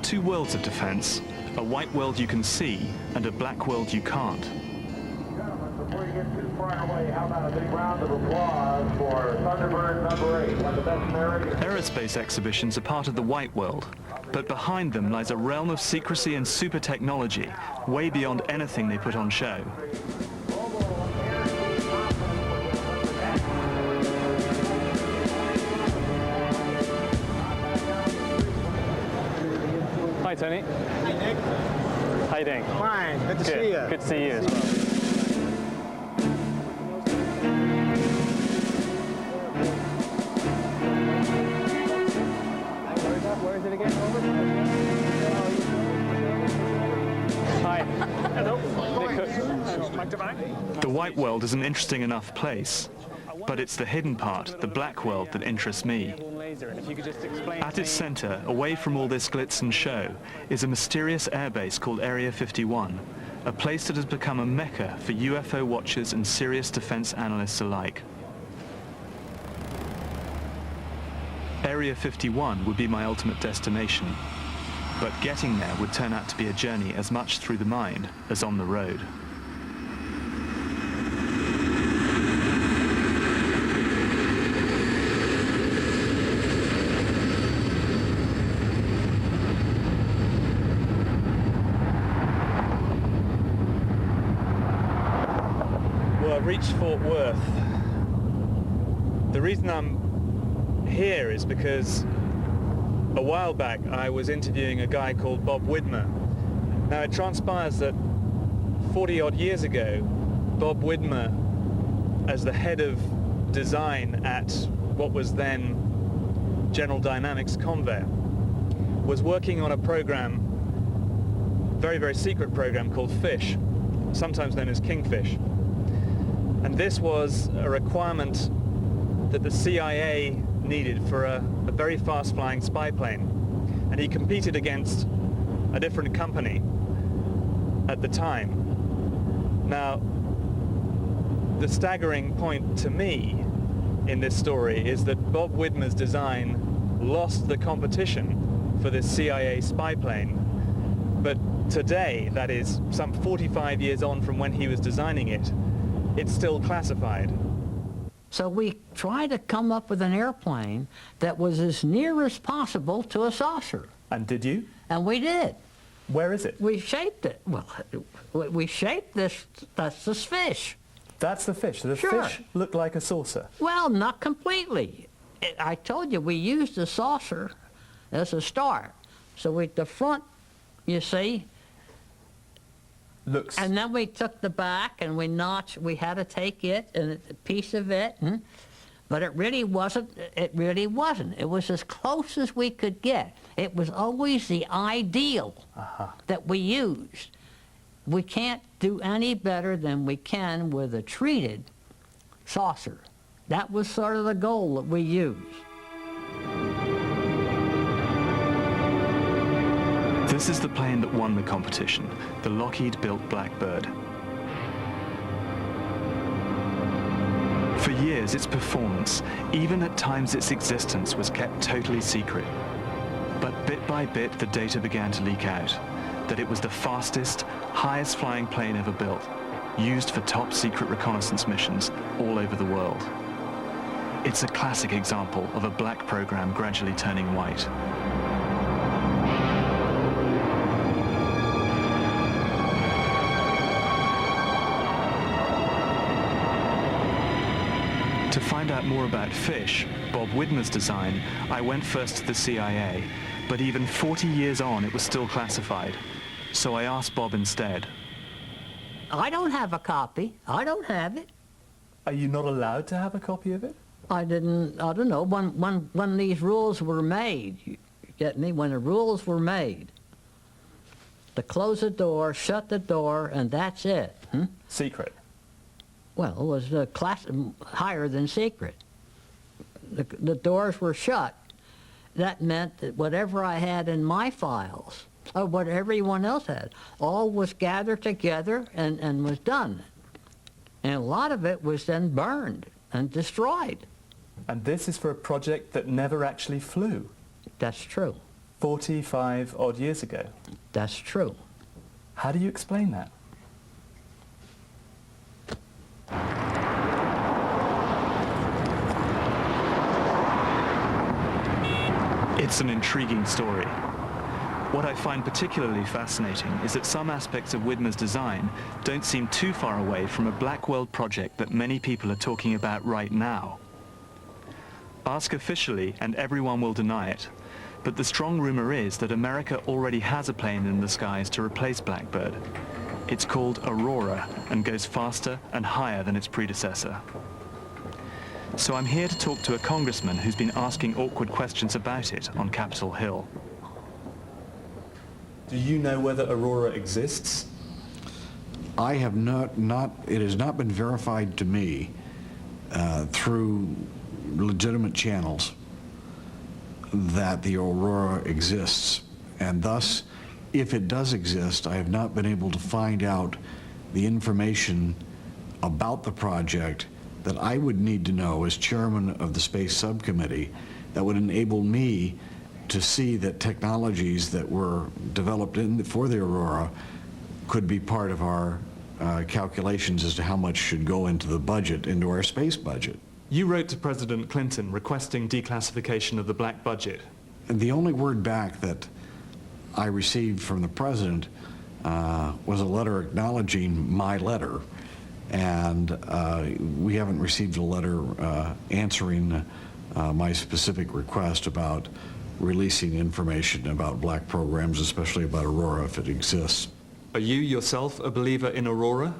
two worlds of defense, a white world you can see and a black world you can't. Before you get too far away, how about a big round of applause for Thunderbird number 8, one of the best narrators. Aerospace exhibitions are part of the white world, but behind them lies a realm of secrecy and super technology, way beyond anything they put on show. Hi, Tony. Hey, Nick. How you doing? Fine. Good to see you. Good to see you as well. Where is it again? Hi. Hello. The white world is an interesting enough place, but it's the hidden part, the black world, that interests me. At its center, away from all this glitz and show, is a mysterious airbase called Area 51, a place that has become a mecca for UFO watchers and serious defense analysts alike. Area 51 would be my ultimate destination, but getting there would turn out to be a journey as much through the mind as on the road. Well, I've reached Fort Worth. The reason I'm here is because a while back I was interviewing a guy called Bob Widmer. Now it transpires that 40 odd years ago, Bob Widmer, as the head of design at what was then General Dynamics Convair, was working on a program, very, very secret program called FISH, sometimes known as Kingfish. And this was a requirement that the CIA needed for a very fast-flying spy plane. And he competed against a different company at the time. Now, the staggering point to me in this story is that Bob Widmer's design lost the competition for this CIA spy plane. But today, that is some 45 years on from when he was designing it, it's still classified. So we tried to come up with an airplane that was as near as possible to a saucer. And did you? And we did. Where is it? We shaped it. Well, we shaped this, that's this fish. That's the fish. So the Sure. fish looked like a saucer. Well, not completely. I told you we used the saucer as a start. So the front, you see, Looks. and then we took the back and we had to take it and a piece of it, but it really wasn't. It was as close as we could get. It was always the ideal that we used. We can't do any better than we can with a treated saucer. That was sort of the goal that we used. This is the plane that won the competition, the Lockheed-built Blackbird. For years, its performance, even at times its existence, was kept totally secret. But bit by bit, the data began to leak out, that it was the fastest, highest flying plane ever built, used for top secret reconnaissance missions all over the world. It's a classic example of a black program gradually turning white. To find out more about FISH, Bob Widmer's design, I went first to the CIA, but even 40 years on it was still classified. So I asked Bob instead. I don't have a copy. I don't have it. Are you not allowed to have a copy of it? I don't know, when these rules were made, you get me? When the rules were made, to close the door, shut the door, and that's it. Secret. Well, it was a class higher than secret. The doors were shut. That meant that whatever I had in my files, or what everyone else had, all was gathered together and was done. And a lot of it was then burned and destroyed. And this is for a project that never actually flew. That's true. 45 odd years ago. That's true. How do you explain that? It's an intriguing story. What I find particularly fascinating is that some aspects of Widmer's design don't seem too far away from a black world project that many people are talking about right now. Ask officially and everyone will deny it, but the strong rumor is that America already has a plane in the skies to replace Blackbird. It's called Aurora and goes faster and higher than its predecessor. So I'm here to talk to a congressman who's been asking awkward questions about it on Capitol Hill. Do you know whether Aurora exists? I have it has not been verified to me through legitimate channels that the Aurora exists. And thus, if it does exist, I have not been able to find out the information about the project that I would need to know as chairman of the Space Subcommittee that would enable me to see that technologies that were developed for the Aurora could be part of our calculations as to how much should go into the budget, into our space budget. You wrote to President Clinton requesting declassification of the black budget. And the only word back that I received from the president was a letter acknowledging my letter. And we haven't received a letter answering my specific request about releasing information about black programs, especially about Aurora, if it exists. Are you yourself a believer in Aurora?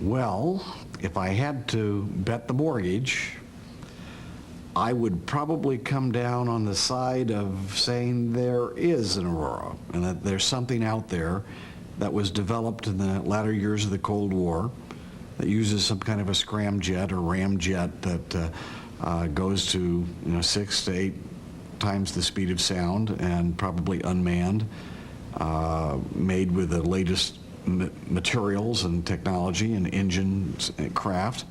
Well, if I had to bet the mortgage, I would probably come down on the side of saying there is an Aurora and that there's something out there that was developed in the latter years of the Cold War that uses some kind of a scramjet or ramjet that goes to 6 to 8 times the speed of sound and probably unmanned, made with the latest materials and technology and engines and craft.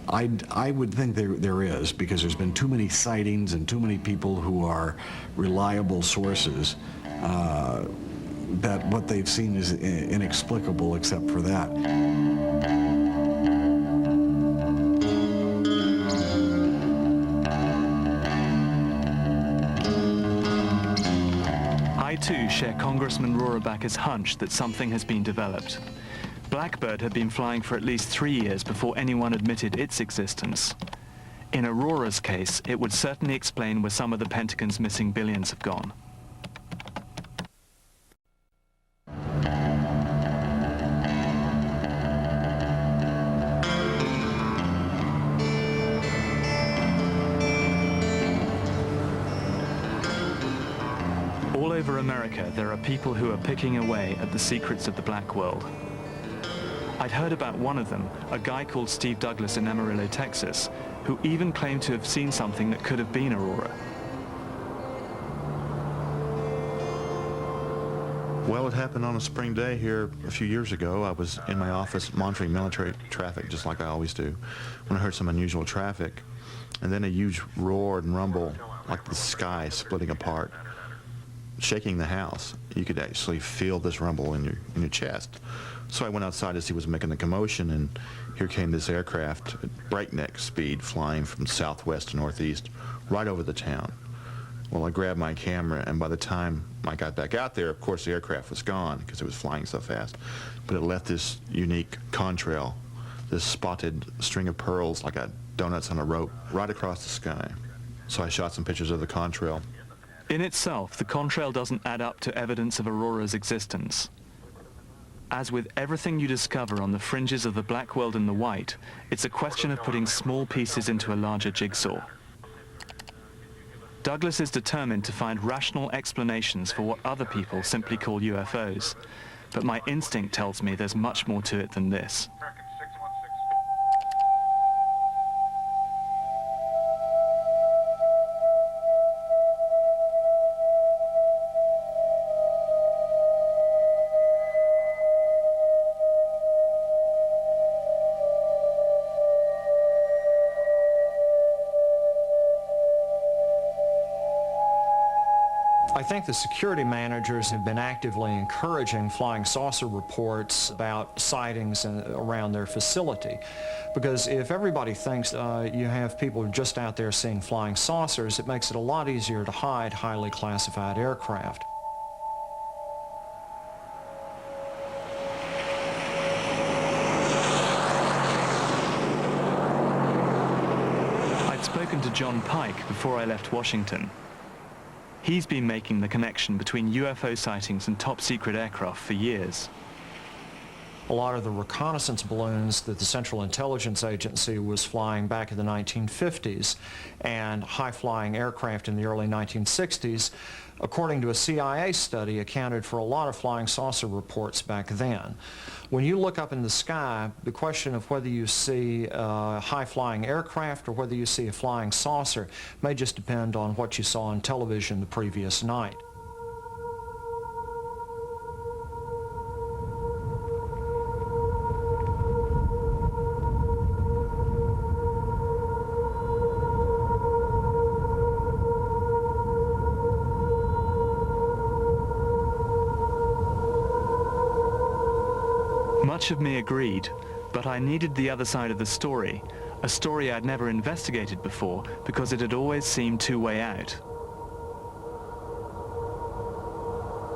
I would think there is, because there's been too many sightings and too many people who are reliable sources that what they've seen is inexplicable except for that. I too share Congressman Rohrabacher's hunch that something has been developed. Blackbird had been flying for at least 3 years before anyone admitted its existence. In Aurora's case, it would certainly explain where some of the Pentagon's missing billions have gone. All over America, there are people who are picking away at the secrets of the black world. I'd heard about one of them, a guy called Steve Douglas in Amarillo, Texas, who even claimed to have seen something that could have been Aurora. Well, it happened on a spring day here a few years ago. I was in my office monitoring military traffic, just like I always do, when I heard some unusual traffic, and then a huge roar and rumble, like the sky splitting apart, shaking the house. You could actually feel this rumble in your chest. So I went outside to see what was making the commotion, and here came this aircraft at breakneck speed flying from southwest to northeast right over the town. Well, I grabbed my camera, and by the time I got back out there, of course, the aircraft was gone because it was flying so fast. But it left this unique contrail, this spotted string of pearls like a donuts on a rope, right across the sky. So I shot some pictures of the contrail. In itself, the contrail doesn't add up to evidence of Aurora's existence. As with everything you discover on the fringes of the black world and the white, it's a question of putting small pieces into a larger jigsaw. Douglas is determined to find rational explanations for what other people simply call UFOs, but my instinct tells me there's much more to it than this. I think the security managers have been actively encouraging flying saucer reports about sightings around their facility. Because if everybody thinks you have people just out there seeing flying saucers, it makes it a lot easier to hide highly classified aircraft. I'd spoken to John Pike before I left Washington. He's been making the connection between UFO sightings and top-secret aircraft for years. A lot of the reconnaissance balloons that the Central Intelligence Agency was flying back in the 1950s and high-flying aircraft in the early 1960s, according to a CIA study, accounted for a lot of flying saucer reports back then. When you look up in the sky, the question of whether you see a high-flying aircraft or whether you see a flying saucer may just depend on what you saw on television the previous night. Much of me agreed, but I needed the other side of the story, a story I'd never investigated before because it had always seemed two-way out.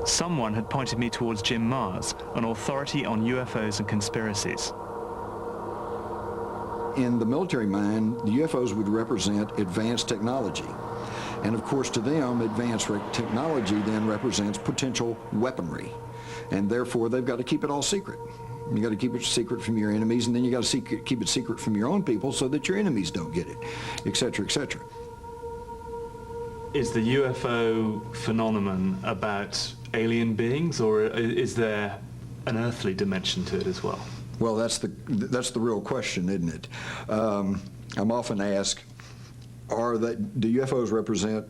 Someone had pointed me towards Jim Mars, an authority on UFOs and conspiracies. In the military mind, the UFOs would represent advanced technology. And of course, to them, advanced technology then represents potential weaponry. And therefore, they've got to keep it all secret. You got to keep it secret from your enemies, and then you got to keep it secret from your own people so that your enemies don't get it, etc., etc. Is the UFO phenomenon about alien beings, or is there an earthly dimension to it as well? Well, that's the real question, isn't it? I'm often asked, do UFOs represent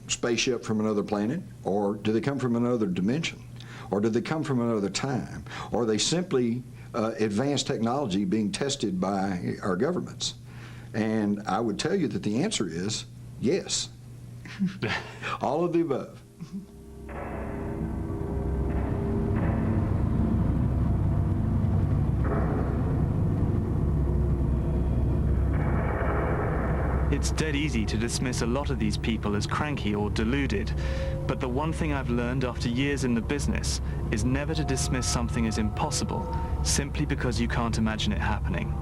spaceship from another planet, or do they come from another dimension? Or do they come from another time? Or are they simply advanced technology being tested by our governments? And I would tell you that the answer is yes. All of the above. It's dead easy to dismiss a lot of these people as cranky or deluded, but the one thing I've learned after years in the business is never to dismiss something as impossible simply because you can't imagine it happening.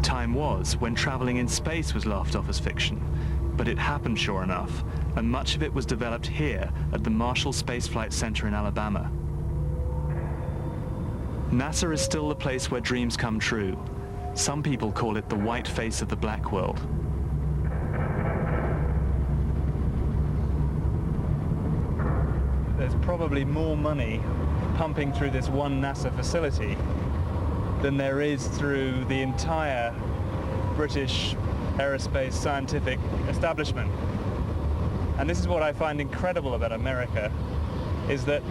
Time was when traveling in space was laughed off as fiction, but it happened sure enough, and much of it was developed here at the Marshall Space Flight Center in Alabama. NASA is still the place where dreams come true. Some people call it the white face of the black world. There's probably more money pumping through this one NASA facility than there is through the entire British aerospace scientific establishment. And this is what I find incredible about America, is that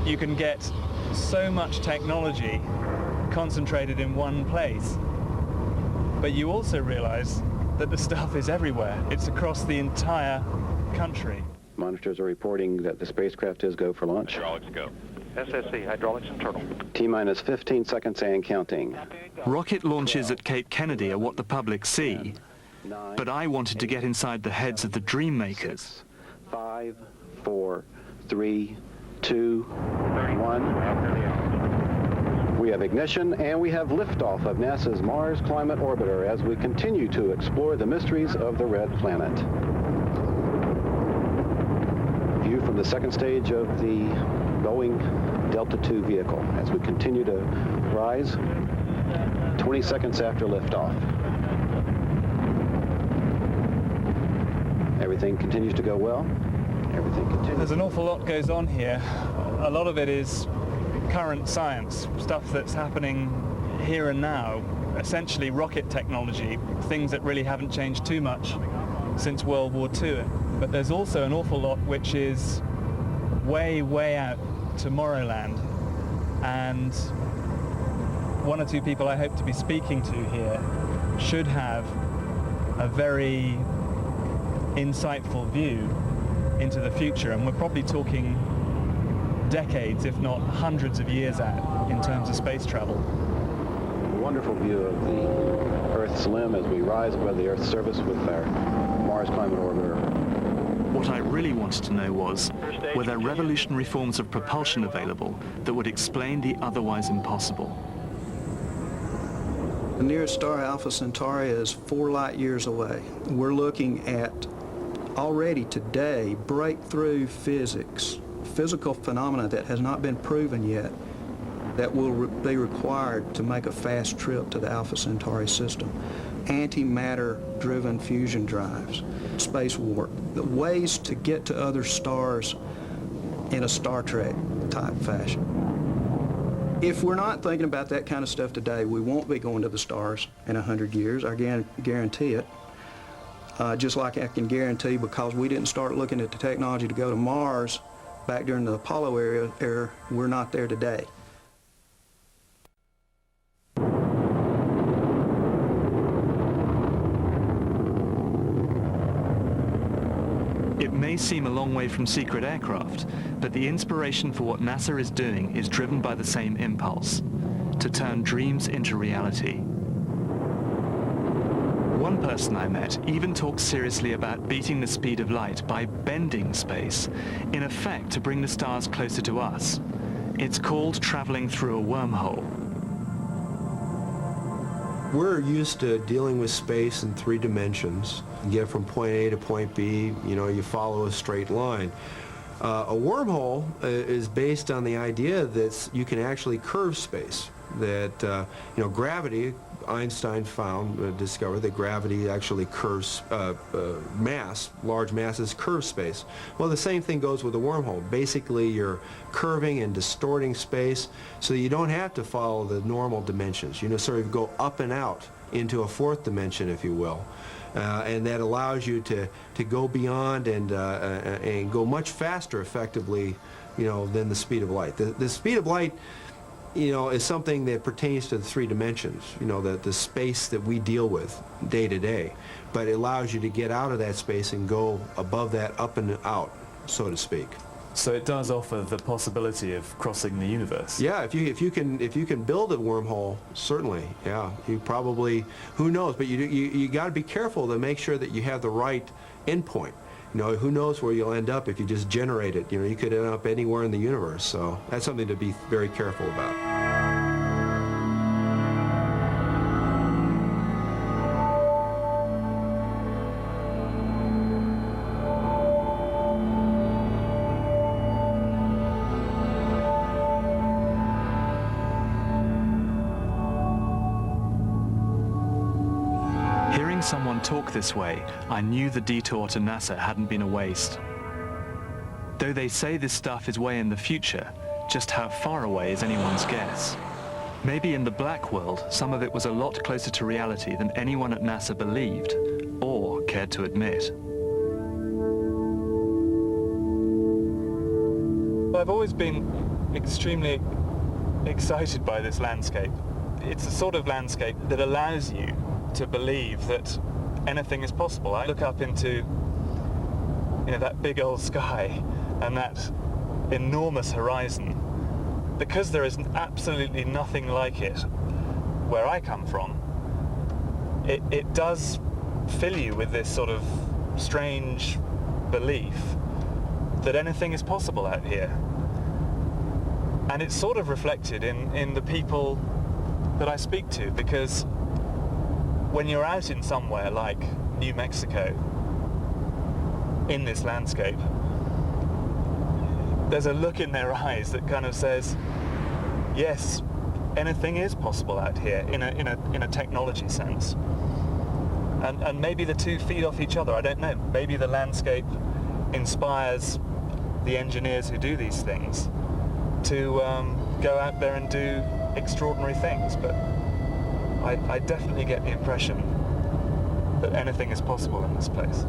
you can get so much technology concentrated in one place, but you also realize that the stuff is everywhere. It's across the entire country. Monitors are reporting that the spacecraft is go for launch. Hydraulics go. SSC, hydraulics internal. T-minus 15 seconds and counting. Rocket launches at Cape Kennedy are what the public see, but I wanted to get inside the heads of the dream makers. 5, 4, 3, 2, 1. We have ignition and we have liftoff of NASA's Mars Climate Orbiter as we continue to explore the mysteries of the red planet. View from the second stage of the Boeing Delta II vehicle as we continue to rise 20 seconds after liftoff. Everything continues to go well. Everything continues. There's an awful lot goes on here. A lot of it is current science, stuff that's happening here and now, essentially rocket technology, things that really haven't changed too much since World War II. But there's also an awful lot which is way, way out Tomorrowland. And one or two people I hope to be speaking to here should have a very insightful view into the future, and we're probably talking decades, if not hundreds of years out in terms of space travel. A wonderful view of the Earth's limb as we rise above the Earth's surface with our Mars Climate Orbiter. What I really wanted to know was, were there revolutionary forms of propulsion available that would explain the otherwise impossible? The nearest star, Alpha Centauri, is 4 light years away. We're looking at, already today, breakthrough physics, physical phenomena that has not been proven yet, that will be required to make a fast trip to the Alpha Centauri system. Antimatter-driven fusion drives, space warp, the ways to get to other stars in a Star Trek type fashion. If we're not thinking about that kind of stuff today, we won't be going to the stars in 100 years. I guarantee it. Just like I can guarantee, because we didn't start looking at the technology to go to Mars back during the Apollo era, we're not there today. It may seem a long way from secret aircraft, but the inspiration for what NASA is doing is driven by the same impulse: to turn dreams into reality. One person I met even talked seriously about beating the speed of light by bending space, in effect to bring the stars closer to us. It's called traveling through a wormhole. We're used to dealing with space in 3 dimensions. You get from point A to point B, you follow a straight line. A wormhole is based on the idea that you can actually curve space. That, gravity, Einstein discovered that gravity actually curves large masses curve space. Well, the same thing goes with a wormhole. Basically, you're curving and distorting space so you don't have to follow the normal dimensions. Sort of go up and out into a 4th dimension, if you will. And that allows you to go beyond and go much faster, effectively, than the speed of light. The speed of light, is something that pertains to the 3 dimensions, the space that we deal with day to day. But it allows you to get out of that space and go above that, up and out, so to speak. So it does offer the possibility of crossing the universe. Yeah, if you can build a wormhole, certainly. Yeah, you probably, who knows? But you got to be careful to make sure that you have the right endpoint. Who knows where you'll end up if you just generate it. You could end up anywhere in the universe. So that's something to be very careful about. Someone talk this way, I knew the detour to NASA hadn't been a waste. Though they say this stuff is way in the future, just how far away is anyone's guess. Maybe in the black world, some of it was a lot closer to reality than anyone at NASA believed or cared to admit. I've always been extremely excited by this landscape. It's a sort of landscape that allows you to believe that anything is possible. I look up into that big old sky and that enormous horizon. Because there is absolutely nothing like it where I come from, it does fill you with this sort of strange belief that anything is possible out here. And it's sort of reflected in the people that I speak to, because when you're out in somewhere like New Mexico, in this landscape, there's a look in their eyes that kind of says, yes, anything is possible out here in a technology sense. And maybe the two feed off each other, I don't know. Maybe the landscape inspires the engineers who do these things to go out there and do extraordinary things, but I definitely get the impression that anything is possible in this place.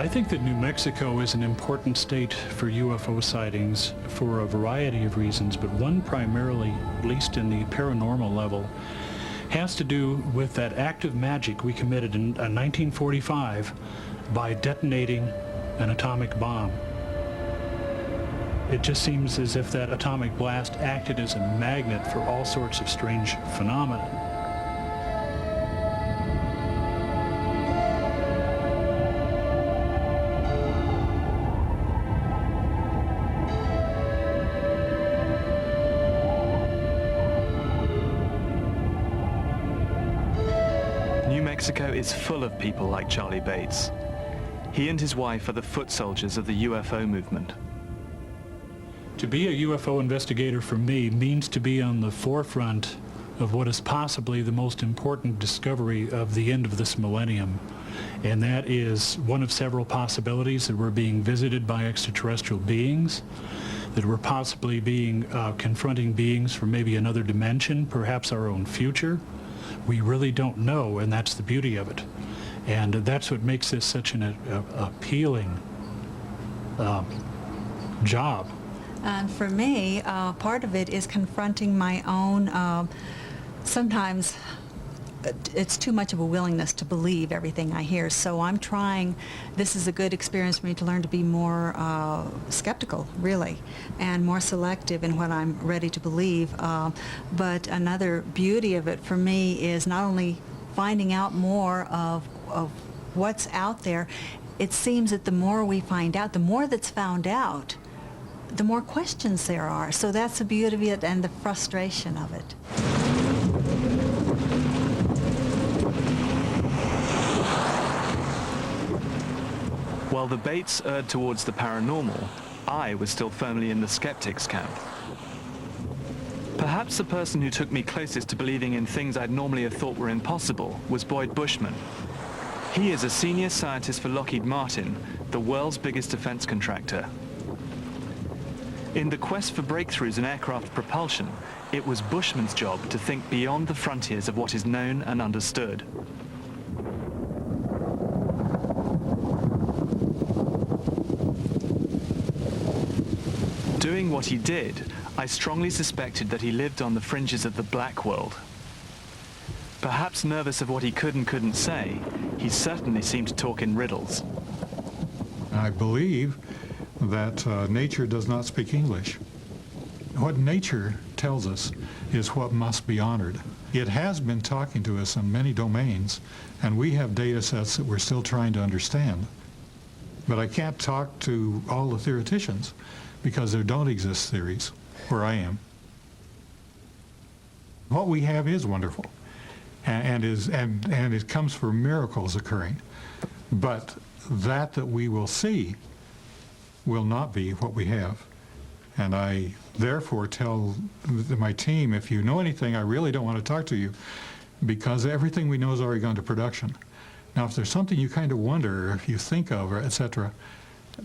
I think that New Mexico is an important state for UFO sightings for a variety of reasons, but one primarily, at least in the paranormal level, has to do with that act of magic we committed in 1945 by detonating an atomic bomb. It just seems as if that atomic blast acted as a magnet for all sorts of strange phenomena. New Mexico is full of people like Charlie Bates. He and his wife are the foot soldiers of the UFO movement. To be a UFO investigator for me means to be on the forefront of what is possibly the most important discovery of the end of this millennium. And that is one of several possibilities that we're being visited by extraterrestrial beings, that we're possibly being confronting beings from maybe another dimension, perhaps our own future. We really don't know, and that's the beauty of it. And that's what makes this such an appealing job. And for me, part of it is confronting my own, sometimes it's too much of a willingness to believe everything I hear. So I'm trying, this is a good experience for me to learn to be more skeptical, really, and more selective in what I'm ready to believe. But another beauty of it for me is not only finding out more of what's out there. It seems that the more we find out, the more that's found out, the more questions there are. So that's the beauty of it and the frustration of it. While the Bates erred towards the paranormal, I was still firmly in the skeptics camp. Perhaps the person who took me closest to believing in things I'd normally have thought were impossible was Boyd Bushman. He is a senior scientist for Lockheed Martin, the world's biggest defense contractor. In the quest for breakthroughs in aircraft propulsion, it was Bushman's job to think beyond the frontiers of what is known and understood. Doing what he did, I strongly suspected that he lived on the fringes of the black world. Perhaps nervous of what he could and couldn't say, he certainly seemed to talk in riddles. I believe that nature does not speak English. What nature tells us is what must be honored. It has been talking to us in many domains, and we have data sets that we're still trying to understand. But I can't talk to all the theoreticians because there don't exist theories where I am. What we have is wonderful, and it comes from miracles occurring. But that we will see will not be what we have. And I therefore tell my team, if you know anything, I really don't want to talk to you, because everything we know is already gone to production. Now, if there's something you kind of wonder, or if you think of, or etc.,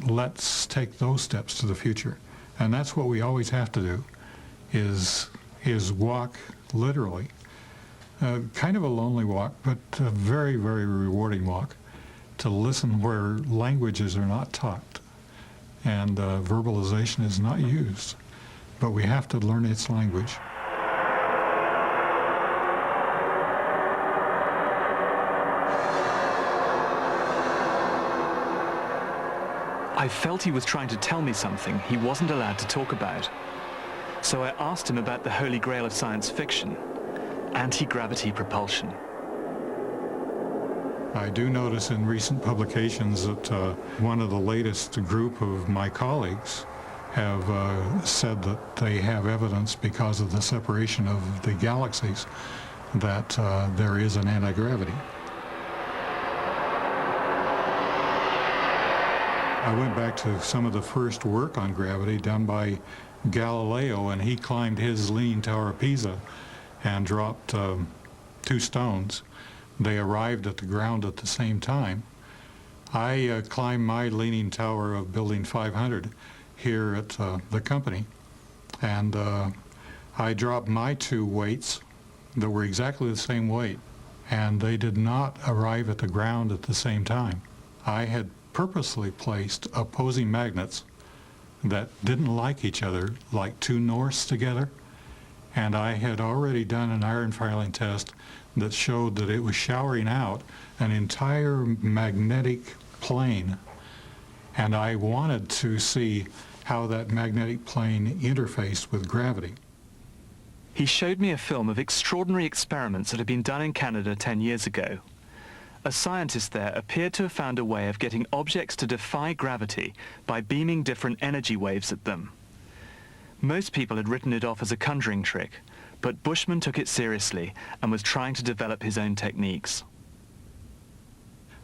let's take those steps to the future. And that's what we always have to do, is walk literally. Kind of a lonely walk, but a very, very rewarding walk, to listen where languages are not taught and verbalization is not used. But we have to learn its language. I felt he was trying to tell me something he wasn't allowed to talk about. So I asked him about the holy grail of science fiction, anti-gravity propulsion. I do notice in recent publications that one of the latest group of my colleagues have said that they have evidence, because of the separation of the galaxies, that there is an anti-gravity. I went back to some of the first work on gravity done by Galileo, and he climbed his Leaning Tower of Pisa and dropped 2 stones. They arrived at the ground at the same time. I climbed my Leaning Tower of Building 500 here at the company, and I dropped my 2 weights that were exactly the same weight, and they did not arrive at the ground at the same time. I had purposely placed opposing magnets that didn't like each other, like two norths together. And I had already done an iron filing test that showed that it was showering out an entire magnetic plane. And I wanted to see how that magnetic plane interfaced with gravity. He showed me a film of extraordinary experiments that had been done in Canada 10 years ago. A scientist there appeared to have found a way of getting objects to defy gravity by beaming different energy waves at them. Most people had written it off as a conjuring trick, but Bushman took it seriously and was trying to develop his own techniques.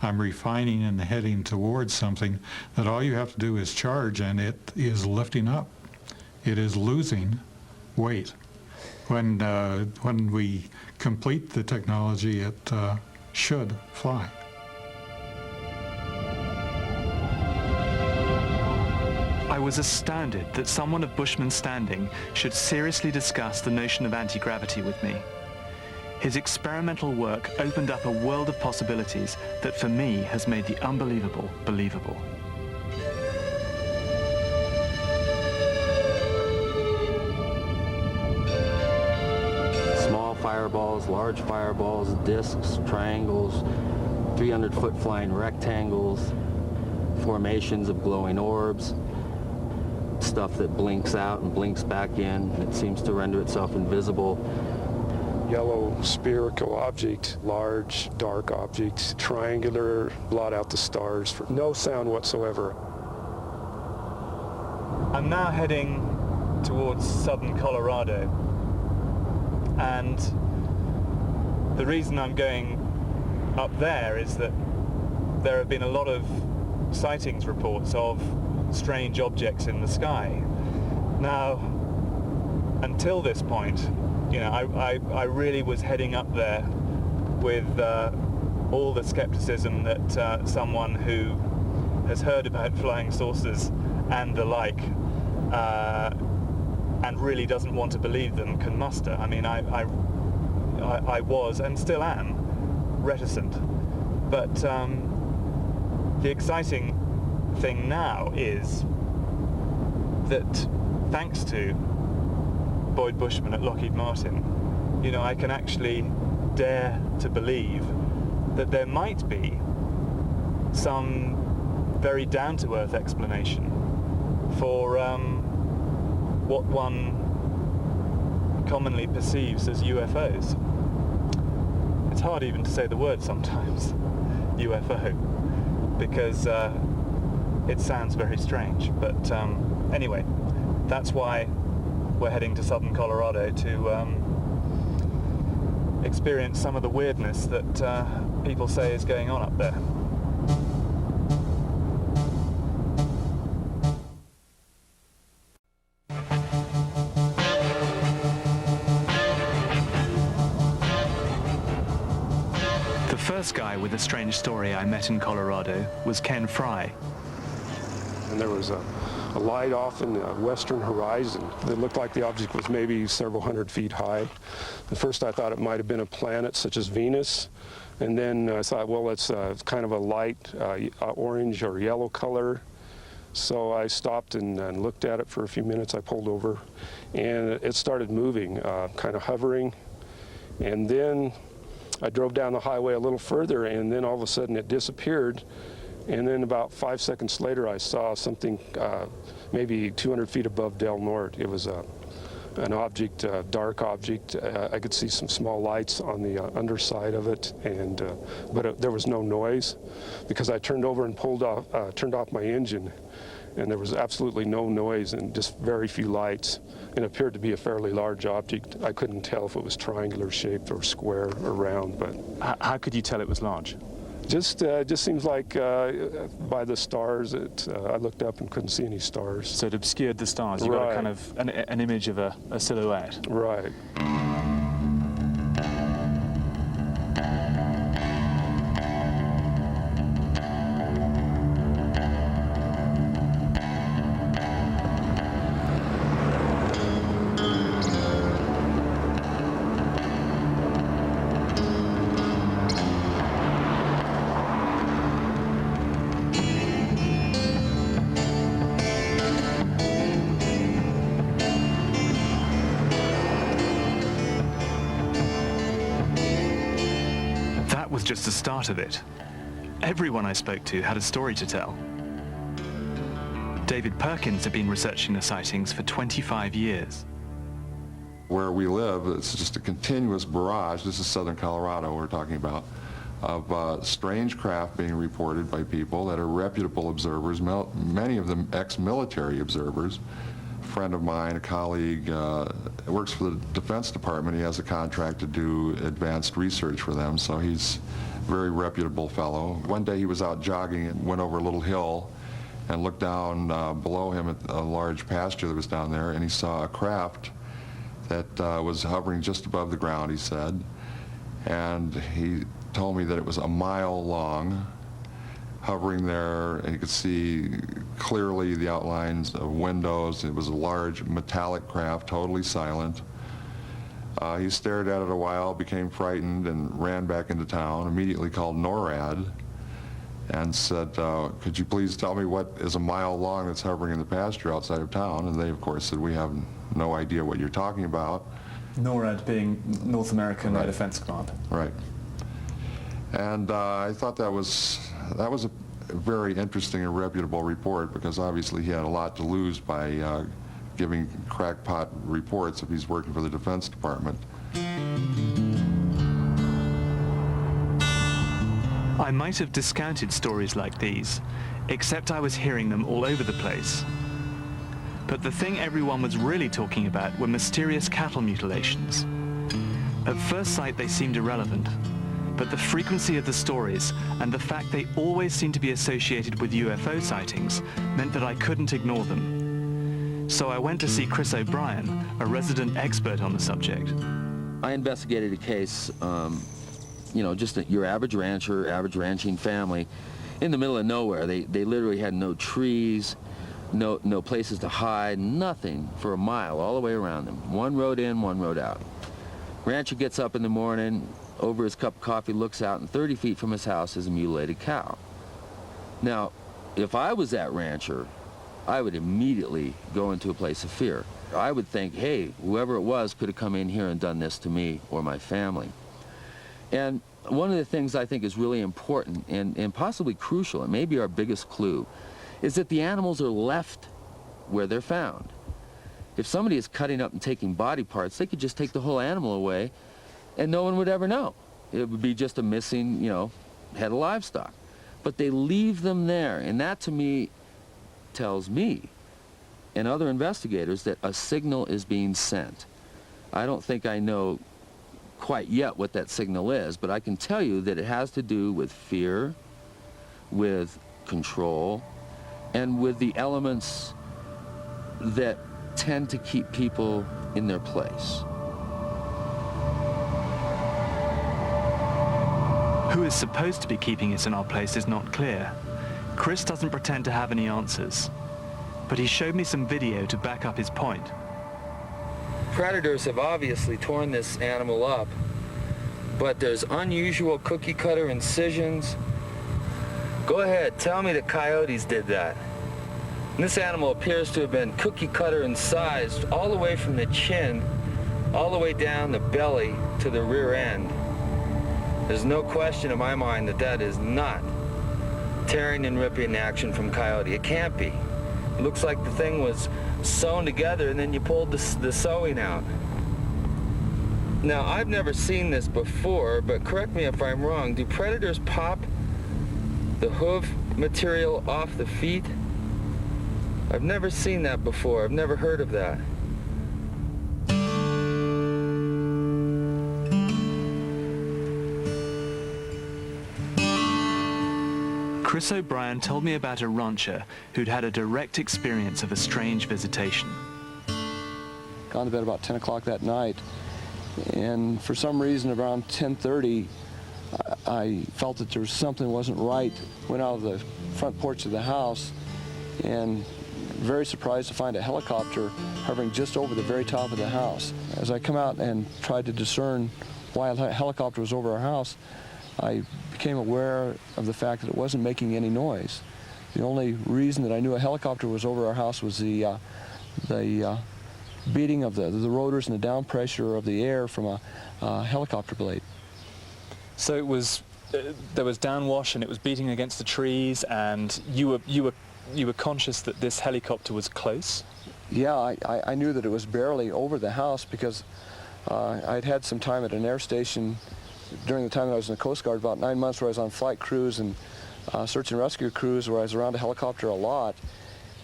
I'm refining and heading towards something that all you have to do is charge, and it is lifting up. It is losing weight. When we complete the technology, it should fly. I was astounded that someone of Bushman's standing should seriously discuss the notion of anti-gravity with me. His experimental work opened up a world of possibilities that for me has made the unbelievable believable. Small fireballs, large fireballs, discs, triangles, 300-foot flying rectangles, formations of glowing orbs, stuff that blinks out and blinks back in. It seems to render itself invisible. Yellow spherical object, large dark objects, triangular, blot out the stars, for no sound whatsoever. I'm now heading towards southern Colorado, and the reason I'm going up there is that there have been a lot of sightings reports of strange objects in the sky. Now, until this point, you know, I really was heading up there with all the skepticism that someone who has heard about flying saucers and the like and really doesn't want to believe them can muster. I mean, I was and still am reticent, but the exciting thing now is that thanks to Boyd Bushman at Lockheed Martin, you know, I can actually dare to believe that there might be some very down-to-earth explanation for what one commonly perceives as UFOs. It's hard even to say the word sometimes, UFO, because it sounds very strange. But anyway, that's why we're heading to southern Colorado to experience some of the weirdness that people say is going on up there. The first guy with a strange story I met in Colorado was Ken Fry. And there was a light off in the western horizon. It looked like the object was maybe several hundred feet high. At first I thought it might have been a planet such as Venus, and then I thought, well, it's kind of a light orange or yellow color. So I stopped and looked at it for a few minutes. I pulled over, and it started moving, kind of hovering. And then I drove down the highway a little further, and then all of a sudden it disappeared. And then about 5 seconds later, I saw something maybe 200 feet above Del Norte. It was an object, a dark object. I could see some small lights on the underside of it, and but there was no noise because I turned over and turned off my engine, and there was absolutely no noise and just very few lights. It appeared to be a fairly large object. I couldn't tell if it was triangular shaped or square or round, but how could you tell it was large? Just seems like by the stars, I looked up and couldn't see any stars. So it obscured the stars. You got a kind of an image of a silhouette. Right. just the start of it. Everyone I spoke to had a story to tell. David Perkins had been researching the sightings for 25 years. Where we live, it's just a continuous barrage, this is southern Colorado we're talking about, of strange craft being reported by people that are reputable observers, many of them ex-military observers. A friend of mine, a colleague, works for the Defense Department. He has a contract to do advanced research for them, so he's a very reputable fellow. One day he was out jogging and went over a little hill and looked down below him at a large pasture that was down there, and he saw a craft that was hovering just above the ground, he said. And he told me that it was a mile long, hovering there, and you could see clearly the outlines of windows. It was a large metallic craft, totally silent. He stared at it a while, became frightened, and ran back into town, immediately called NORAD, and said, could you please tell me what is a mile long that's hovering in the pasture outside of town? And they, of course, said, we have no idea what you're talking about. NORAD being North American Air Defense Command. Right. And I thought that was a very interesting and reputable report, because obviously he had a lot to lose by giving crackpot reports if he's working for the Defense Department. I might have discounted stories like these, except I was hearing them all over the place. But the thing everyone was really talking about were mysterious cattle mutilations. At first sight they seemed irrelevant, but the frequency of the stories and the fact they always seemed to be associated with UFO sightings meant that I couldn't ignore them. So I went to see Chris O'Brien, a resident expert on the subject. I investigated a case, you know, just your average rancher, average ranching family in the middle of nowhere. They literally had no trees, no places to hide, nothing for a mile all the way around them. One road in, one road out. Rancher gets up in the morning, over his cup of coffee, looks out, and 30 feet from his house is a mutilated cow. Now, if I was that rancher, I would immediately go into a place of fear. I would think, hey, whoever it was could have come in here and done this to me or my family. And one of the things I think is really important and possibly crucial, and maybe our biggest clue, is that the animals are left where they're found. If somebody is cutting up and taking body parts, they could just take the whole animal away and no one would ever know. It would be just a missing, you know, head of livestock. But they leave them there, and that to me tells me and other investigators that a signal is being sent. I don't think I know quite yet what that signal is, but I can tell you that it has to do with fear, with control, and with the elements that tend to keep people in their place. Who is supposed to be keeping us in our place is not clear. Chris doesn't pretend to have any answers, but he showed me some video to back up his point. Predators have obviously torn this animal up, but there's unusual cookie cutter incisions. Go ahead, tell me that coyotes did that. And this animal appears to have been cookie cutter incised all the way from the chin, all the way down the belly to the rear end. There's no question in my mind that that is not tearing and ripping action from coyote. It can't be. It looks like the thing was sewn together and then you pulled the sewing out. Now, I've never seen this before, but correct me if I'm wrong. Do predators pop the hoof material off the feet? I've never seen that before. I've never heard of that. Chris O'Brien told me about a rancher who'd had a direct experience of a strange visitation. Gone to bed about 10 o'clock that night, and for some reason around 10:30 I felt that there was something wasn't right. Went out of the front porch of the house and very surprised to find a helicopter hovering just over the very top of the house. As I come out and tried to discern why a helicopter was over our house, I became aware of the fact that it wasn't making any noise. The only reason that I knew a helicopter was over our house was the beating of the rotors and the down pressure of the air from a helicopter blade. So it was there was downwash and it was beating against the trees, and you were conscious that this helicopter was close? Yeah, I knew that it was barely over the house because I'd had some time at an air station during the time that I was in the Coast Guard, about 9 months, where I was on flight crews and search and rescue crews, where I was around a helicopter a lot.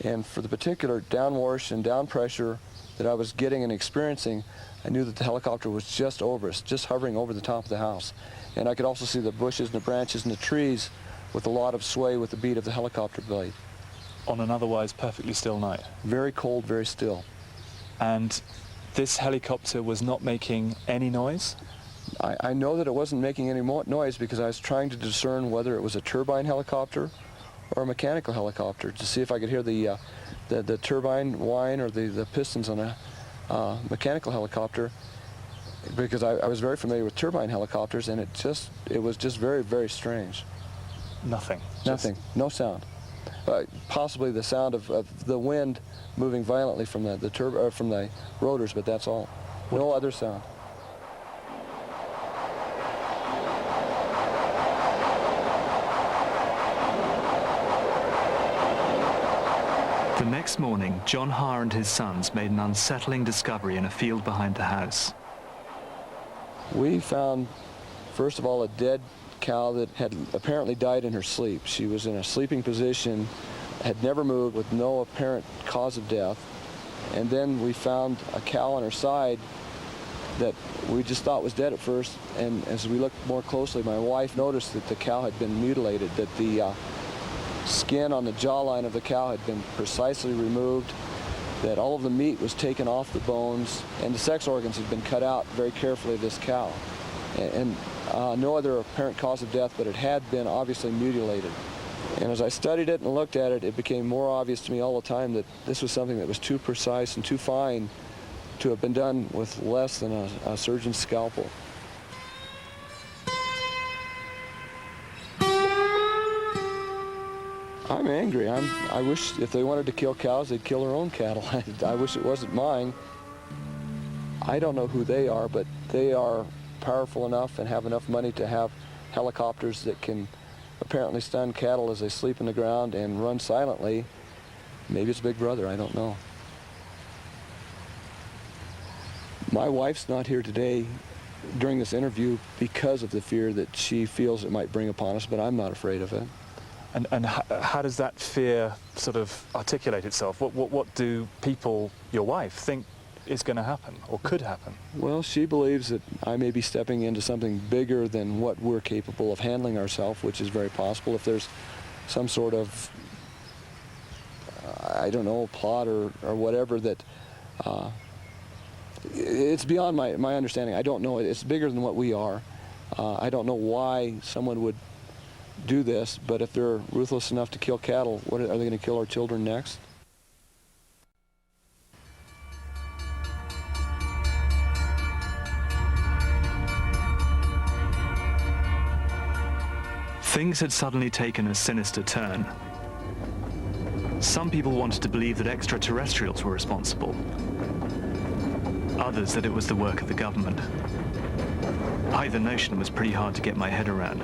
And for the particular downwash and down pressure that I was getting and experiencing, I knew that the helicopter was just over us, just hovering over the top of the house. And I could also see the bushes and the branches and the trees with a lot of sway with the beat of the helicopter blade. On an otherwise perfectly still night? Very cold, very still. And this helicopter was not making any noise? I know that it wasn't making any noise because I was trying to discern whether it was a turbine helicopter or a mechanical helicopter to see if I could hear the turbine whine or the pistons on a mechanical helicopter, because I was very familiar with turbine helicopters, and it was just very, very strange. Nothing? Nothing. No sound. Possibly the sound of the wind moving violently from from the rotors, but that's all. No other sound. The next morning, John Haar and his sons made an unsettling discovery in a field behind the house. We found, first of all, a dead cow that had apparently died in her sleep. She was in a sleeping position, had never moved, with no apparent cause of death. And then we found a cow on her side that we just thought was dead at first. And as we looked more closely, my wife noticed that the cow had been mutilated, that the skin on the jawline of the cow had been precisely removed, that all of the meat was taken off the bones, and the sex organs had been cut out very carefully of this cow. And no other apparent cause of death, but it had been obviously mutilated. And as I studied it and looked at it, it became more obvious to me all the time that this was something that was too precise and too fine to have been done with less than a surgeon's scalpel. I'm angry. I wish if they wanted to kill cows, they'd kill their own cattle. I wish it wasn't mine. I don't know who they are, but they are powerful enough and have enough money to have helicopters that can apparently stun cattle as they sleep in the ground and run silently. Maybe it's Big Brother, I don't know. My wife's not here today during this interview because of the fear that she feels it might bring upon us, but I'm not afraid of it. And how does that fear sort of articulate itself? What do people, your wife, think is going to happen or could happen? Well, she believes that I may be stepping into something bigger than what we're capable of handling ourselves, which is very possible. If there's some sort of, I don't know, plot or whatever that, it's beyond my understanding. I don't know. It's bigger than what we are. I don't know why someone would do this, but if they're ruthless enough to kill cattle, what are they going to kill our children next? Things had suddenly taken a sinister turn. Some people wanted to believe that extraterrestrials were responsible. Others that it was the work of the government. Either notion was pretty hard to get my head around.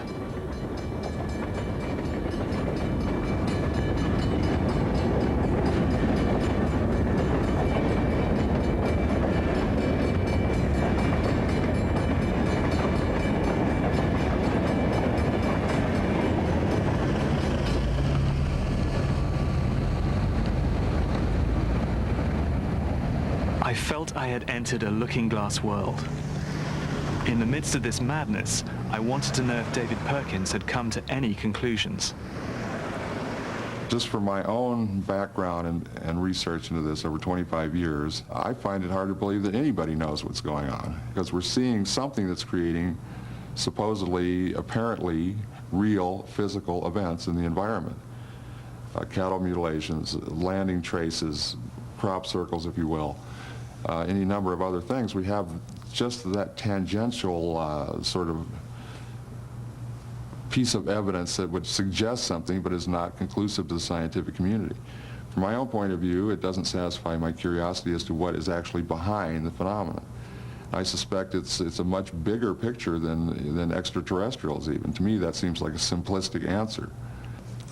I felt I had entered a looking-glass world. In the midst of this madness, I wanted to know if David Perkins had come to any conclusions. Just from my own background and research into this over 25 years, I find it hard to believe that anybody knows what's going on, because we're seeing something that's creating supposedly, apparently, real physical events in the environment. Cattle mutilations, landing traces, crop circles, if you will. Any number of other things. We have just that tangential sort of piece of evidence that would suggest something but is not conclusive to the scientific community. From my own point of view, it doesn't satisfy my curiosity as to what is actually behind the phenomenon. I suspect it's a much bigger picture than extraterrestrials even. To me, that seems like a simplistic answer.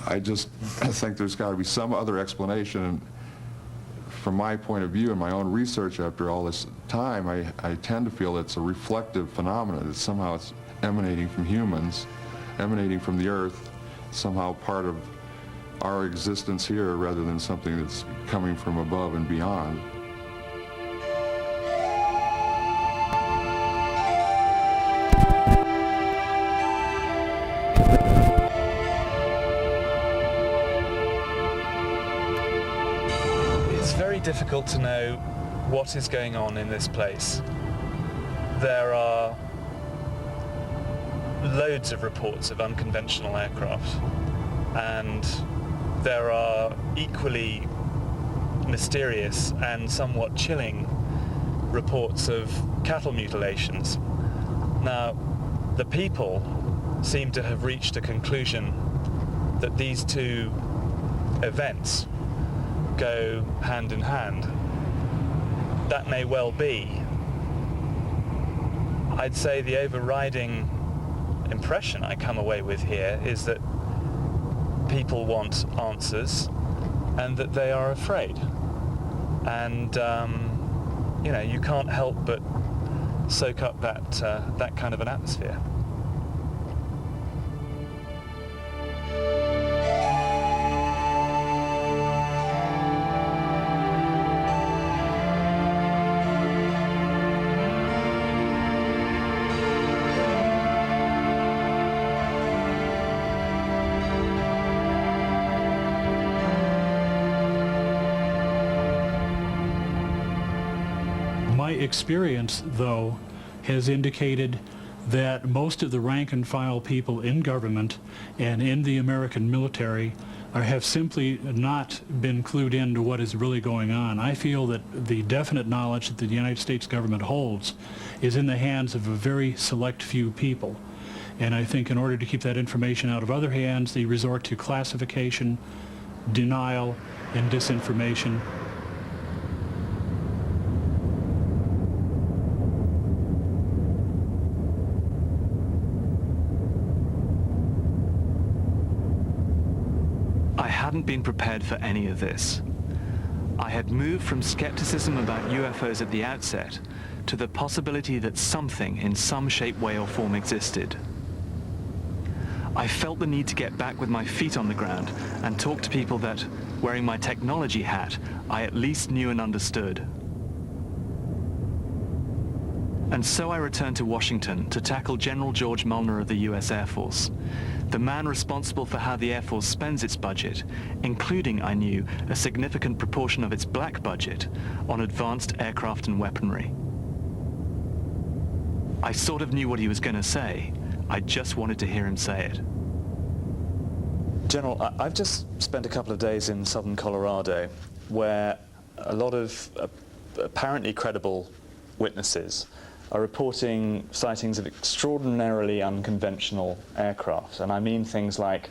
I think there's got to be some other explanation. And from my point of view and my own research after all this time, I tend to feel it's a reflective phenomenon, that somehow it's emanating from humans, emanating from the Earth, somehow part of our existence here rather than something that's coming from above and beyond. It's very difficult to know what is going on in this place. There are loads of reports of unconventional aircraft, and there are equally mysterious and somewhat chilling reports of cattle mutilations. Now, the people seem to have reached a conclusion that these two events go hand in hand. That may well be. I'd say the overriding impression I come away with here is that people want answers and that they are afraid. And, you know, you can't help but soak up that kind of an atmosphere. My experience, though, has indicated that most of the rank and file people in government and in the American military have simply not been clued into what is really going on. I feel that the definite knowledge that the United States government holds is in the hands of a very select few people. And I think in order to keep that information out of other hands, they resort to classification, denial, and disinformation. I hadn't been prepared for any of this. I had moved from skepticism about UFOs at the outset to the possibility that something in some shape, way, or form existed. I felt the need to get back with my feet on the ground and talk to people that, wearing my technology hat, I at least knew and understood. And so I returned to Washington to tackle General George Mullner of the U.S. Air Force, the man responsible for how the Air Force spends its budget, including, I knew, a significant proportion of its black budget on advanced aircraft and weaponry. I sort of knew what he was going to say. I just wanted to hear him say it. General, I've just spent a couple of days in southern Colorado where a lot of apparently credible witnesses are reporting sightings of extraordinarily unconventional aircraft. And I mean things like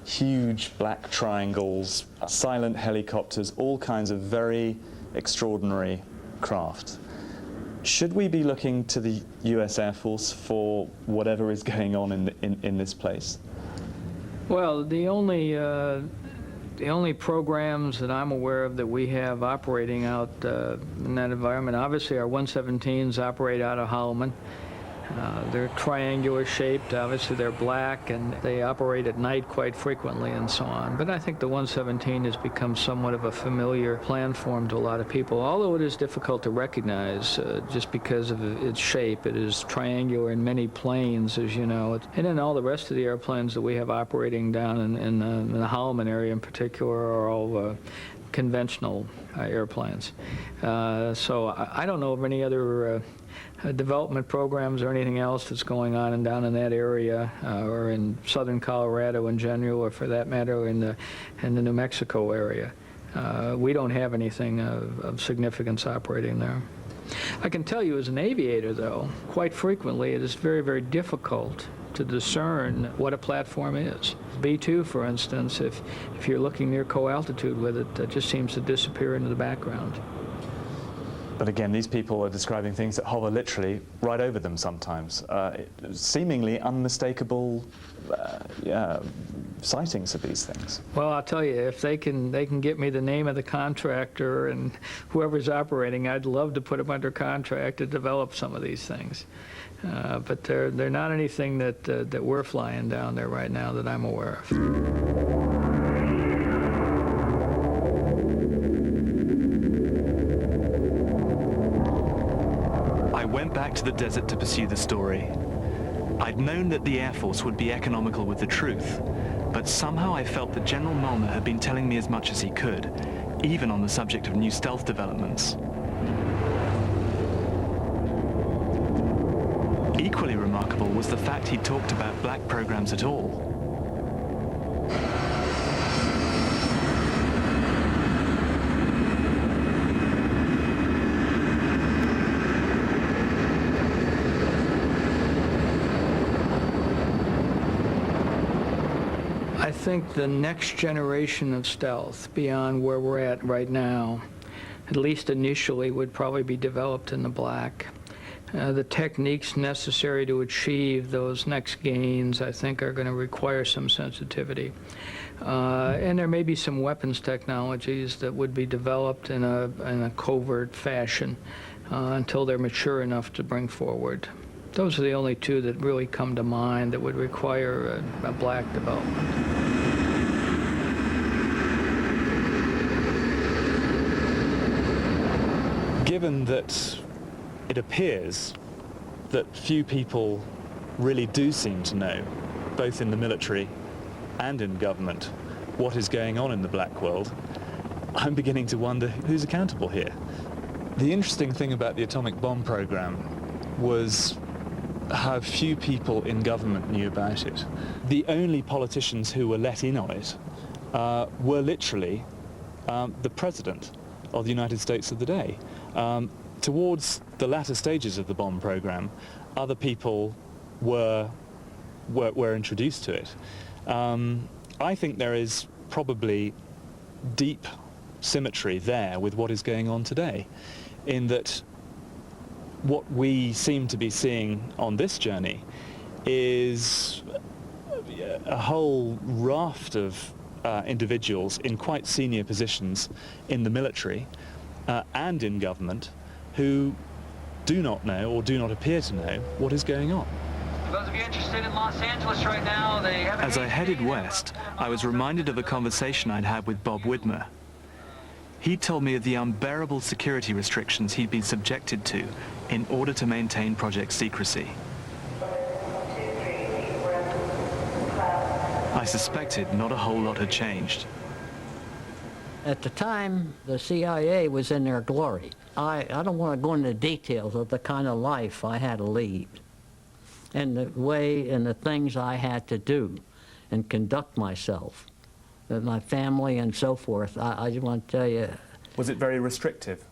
huge black triangles, silent helicopters, all kinds of very extraordinary craft. Should we be looking to the US Air Force for whatever is going on in this place? Well, the only programs that I'm aware of that we have operating out in that environment, obviously our 117s operate out of Holloman. They're triangular shaped, obviously they're black, and they operate at night quite frequently and so on. But I think the 117 has become somewhat of a familiar platform to a lot of people, although it is difficult to recognize just because of its shape. It is triangular in many planes, as you know. And then all the rest of the airplanes that we have operating down in the Holloman area in particular are all conventional airplanes. So I don't know of any other development programs or anything else that's going on down in that area or in southern Colorado in general, or for that matter in the New Mexico area. We don't have anything of significance operating there. I can tell you as an aviator, though, quite frequently it is very, very difficult to discern what a platform is. B-2, for instance, if you're looking near co-altitude with it, it just seems to disappear into the background. But again, these people are describing things that hover literally right over them sometimes. Seemingly unmistakable sightings of these things. Well, I'll tell you, if they can get me the name of the contractor and whoever's operating, I'd love to put them under contract to develop some of these things. But they're not anything that we're flying down there right now that I'm aware of. I went back to the desert to pursue the story. I'd known that the Air Force would be economical with the truth, but somehow I felt that General Milner had been telling me as much as he could, even on the subject of new stealth developments. Equally remarkable was the fact he talked about black programs at all. I think the next generation of stealth, beyond where we're at right now, at least initially, would probably be developed in the black. The techniques necessary to achieve those next gains, I think, are going to require some sensitivity. And there may be some weapons technologies that would be developed in a covert fashion until they're mature enough to bring forward. Those are the only two that really come to mind that would require a black development. Given that it appears that few people really do seem to know, both in the military and in government, what is going on in the black world, I'm beginning to wonder who's accountable here. The interesting thing about the atomic bomb program was how few people in government knew about it. The only politicians who were let in on it were literally the President of the United States of the day. Towards the latter stages of the bomb program, other people were introduced to it. I think there is probably deep symmetry there with what is going on today, in that what we seem to be seeing on this journey is a whole raft of individuals in quite senior positions in the military and in government who do not know or do not appear to know what is going on. For those of you interested in Los Angeles right now, they have As I headed west, I was reminded of a conversation I'd had with Bob Widmer. He told me of the unbearable security restrictions he'd been subjected to in order to maintain project secrecy. I suspected not a whole lot had changed. At the time, the CIA was in their glory. I don't want to go into details of the kind of life I had to lead and the way and the things I had to do and conduct myself, with my family and so forth. I just want to tell you. Was it very restrictive?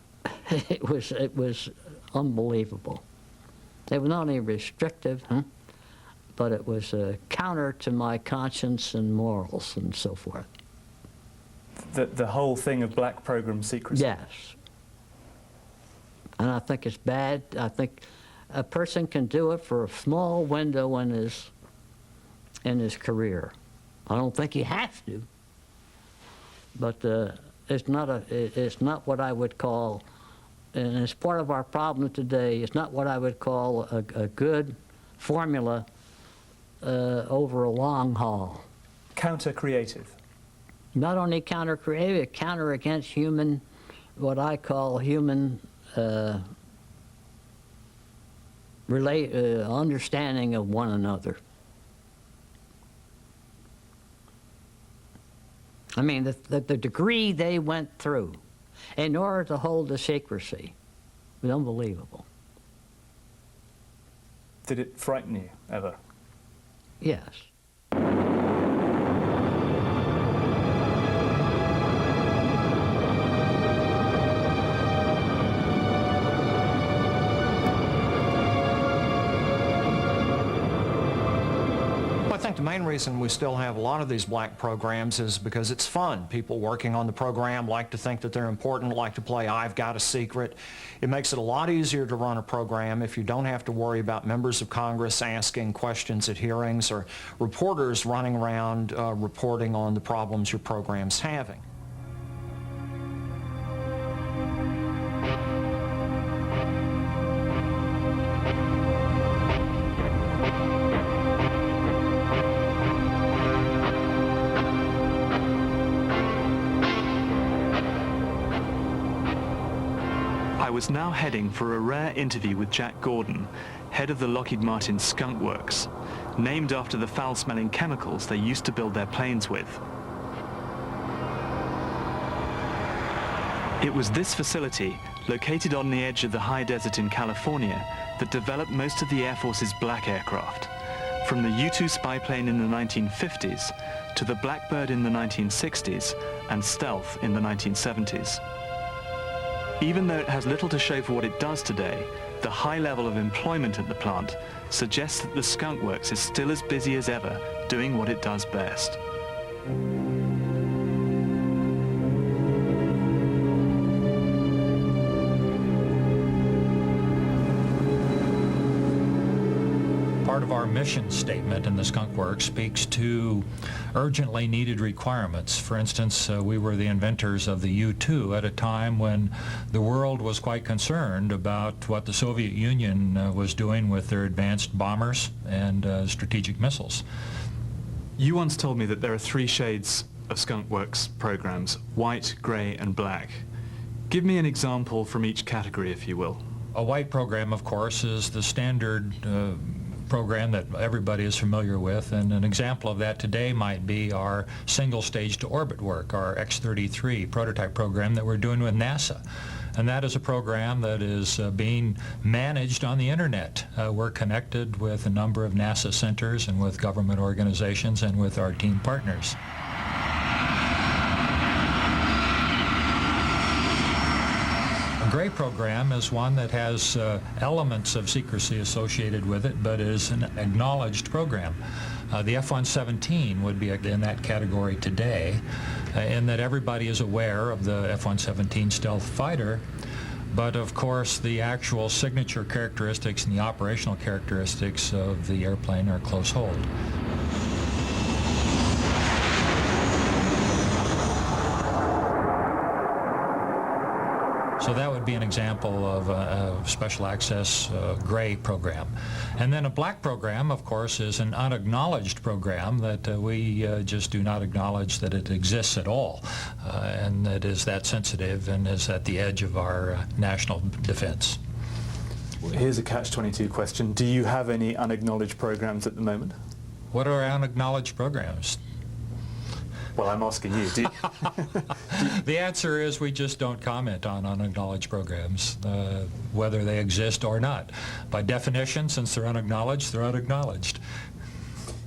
It was unbelievable. It was not only restrictive, but it was counter to my conscience and morals and so forth. The whole thing of black program secrecy? Yes. And I think it's bad. I think a person can do it for a small window in his career. I don't think he has to. But it's not what I would call, and it's part of our problem today, it's not what I would call a good formula over a long haul. Counter-creative? Not only counter-creative, counter against human, what I call human understanding of one another. I mean, the degree they went through in order to hold the secrecy was unbelievable. Did it frighten you, ever? Yes. I think the main reason we still have a lot of these black programs is because it's fun. People working on the program like to think that they're important, like to play I've Got a Secret. It makes it a lot easier to run a program if you don't have to worry about members of Congress asking questions at hearings or reporters running around reporting on the problems your program's having. I was now heading for a rare interview with Jack Gordon, head of the Lockheed Martin Skunk Works, named after the foul-smelling chemicals they used to build their planes with. It was this facility, located on the edge of the high desert in California, that developed most of the Air Force's black aircraft, from the U-2 spy plane in the 1950s to the Blackbird in the 1960s and Stealth in the 1970s. Even though it has little to show for what it does today, the high level of employment at the plant suggests that the Skunk Works is still as busy as ever, doing what it does best. Part of our mission statement in the Skunk Works speaks to urgently needed requirements. For instance, we were the inventors of the U-2 at a time when the world was quite concerned about what the Soviet Union was doing with their advanced bombers and strategic missiles. You once told me that there are 3 shades of Skunk Works programs: white, gray, and black. Give me an example from each category, if you will. A white program, of course, is the standard program that everybody is familiar with, and an example of that today might be our single stage to orbit work, our X-33 prototype program that we're doing with NASA. And that is a program that is being managed on the internet. We're connected with a number of NASA centers and with government organizations and with our team partners. A gray program is one that has elements of secrecy associated with it, but is an acknowledged program. The F-117 would be in that category today, in that everybody is aware of the F-117 stealth fighter, but of course the actual signature characteristics and the operational characteristics of the airplane are close hold. So that would be an example of a special access gray program. And then a black program, of course, is an unacknowledged program that we just do not acknowledge that it exists at all, and that is that sensitive and is at the edge of our national defense. Here's a catch-22 question. Do you have any unacknowledged programs at the moment? What are unacknowledged programs? Well, I'm asking you. The answer is we just don't comment on unacknowledged programs, whether they exist or not. By definition, since they're unacknowledged, they're unacknowledged.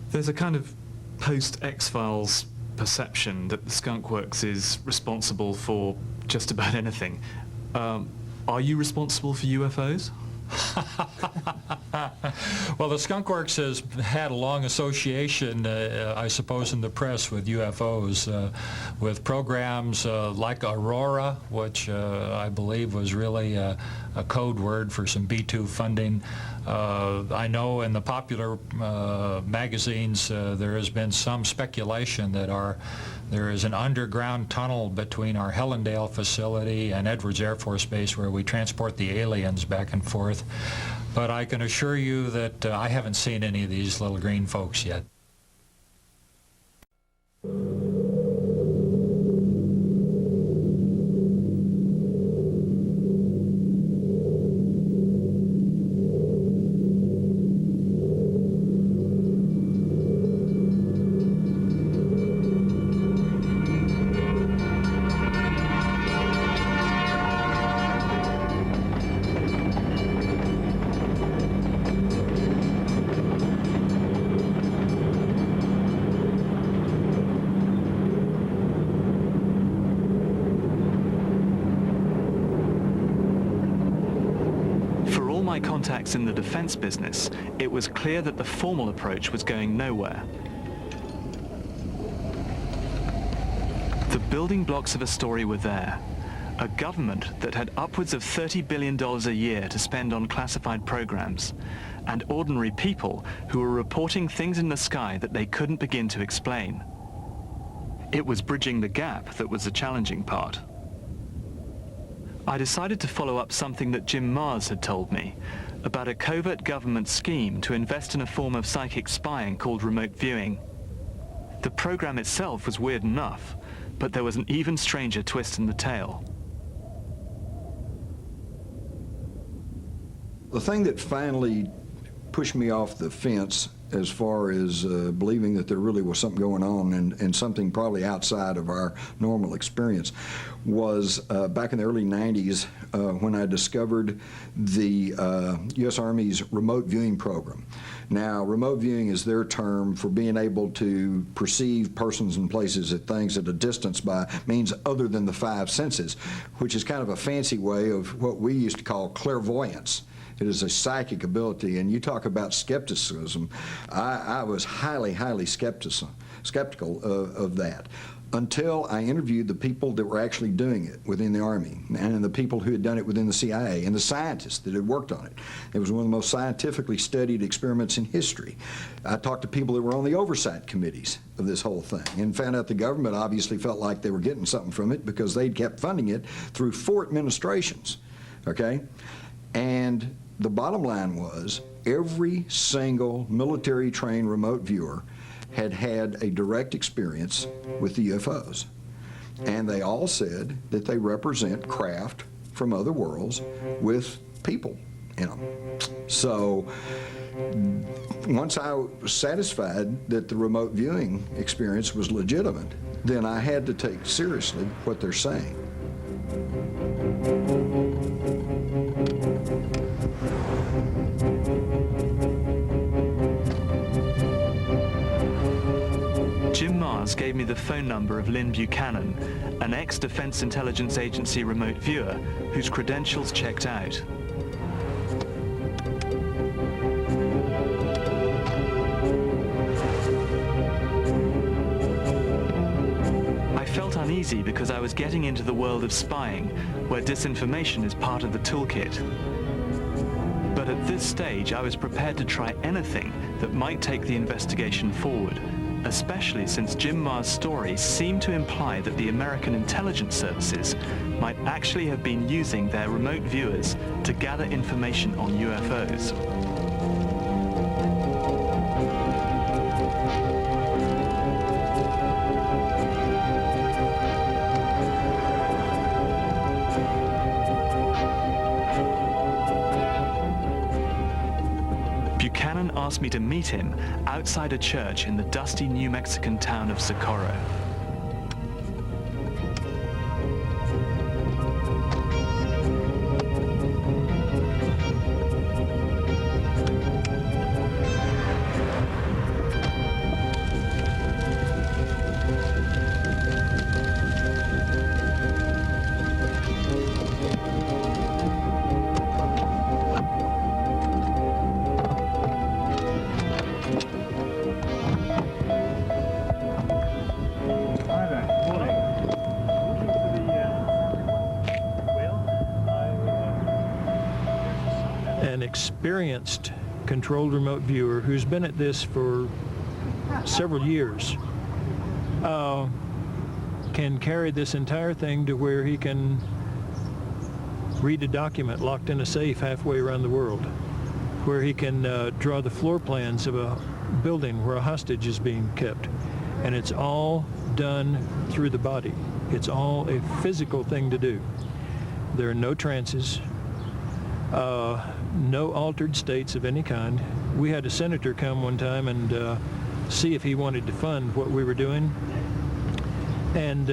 There's a kind of post-X-Files perception that the Skunk Works is responsible for just about anything. Are you responsible for UFOs? Well, the Skunk Works has had a long association, I suppose, in the press with UFOs, with programs like Aurora, which I believe was really a code word for some B-2 funding. I know in the popular magazines there has been some speculation that there is an underground tunnel between our Hellendale facility and Edwards Air Force Base where we transport the aliens back and forth. But I can assure you that I haven't seen any of these little green folks yet. Contacts in the defense business, it was clear that the formal approach was going nowhere. The building blocks of a story were there. A government that had upwards of $30 billion a year to spend on classified programs, and ordinary people who were reporting things in the sky that they couldn't begin to explain. It was bridging the gap that was the challenging part. I decided to follow up something that Jim Mars had told me about a covert government scheme to invest in a form of psychic spying called remote viewing. The program itself was weird enough, but there was an even stranger twist in the tale. The thing that finally pushed me off the fence as far as believing that there really was something going on and something probably outside of our normal experience was back in the early 90s when I discovered the U.S. Army's remote viewing program. Now, remote viewing is their term for being able to perceive persons and places at things at a distance by means other than the five senses, which is kind of a fancy way of what we used to call clairvoyance. It is a psychic ability, and you talk about skepticism. I was highly skeptical of that until I interviewed the people that were actually doing it within the Army and the people who had done it within the CIA and the scientists that had worked on it. It was one of the most scientifically studied experiments in history. I talked to people that were on the oversight committees of this whole thing and found out the government obviously felt like they were getting something from it because they'd kept funding it through 4 administrations, okay? And the bottom line was every single military-trained remote viewer had had a direct experience with the UFOs. And they all said that they represent craft from other worlds with people in them. So once I was satisfied that the remote viewing experience was legitimate, then I had to take seriously what they're saying. Jim Mars gave me the phone number of Lynn Buchanan, an ex-Defense Intelligence Agency remote viewer whose credentials checked out. I felt uneasy because I was getting into the world of spying, where disinformation is part of the toolkit. But at this stage, I was prepared to try anything that might take the investigation forward, especially since Jim Mars' story seemed to imply that the American intelligence services might actually have been using their remote viewers to gather information on UFOs. Buchanan asked me to meet him outside a church in the dusty New Mexican town of Socorro. An experienced controlled remote viewer who's been at this for several years can carry this entire thing to where he can read a document locked in a safe halfway around the world, where he can draw the floor plans of a building where a hostage is being kept. And it's all done through the body. It's all a physical thing to do. There are no trances, no altered states of any kind. We had a senator come one time and see if he wanted to fund what we were doing. And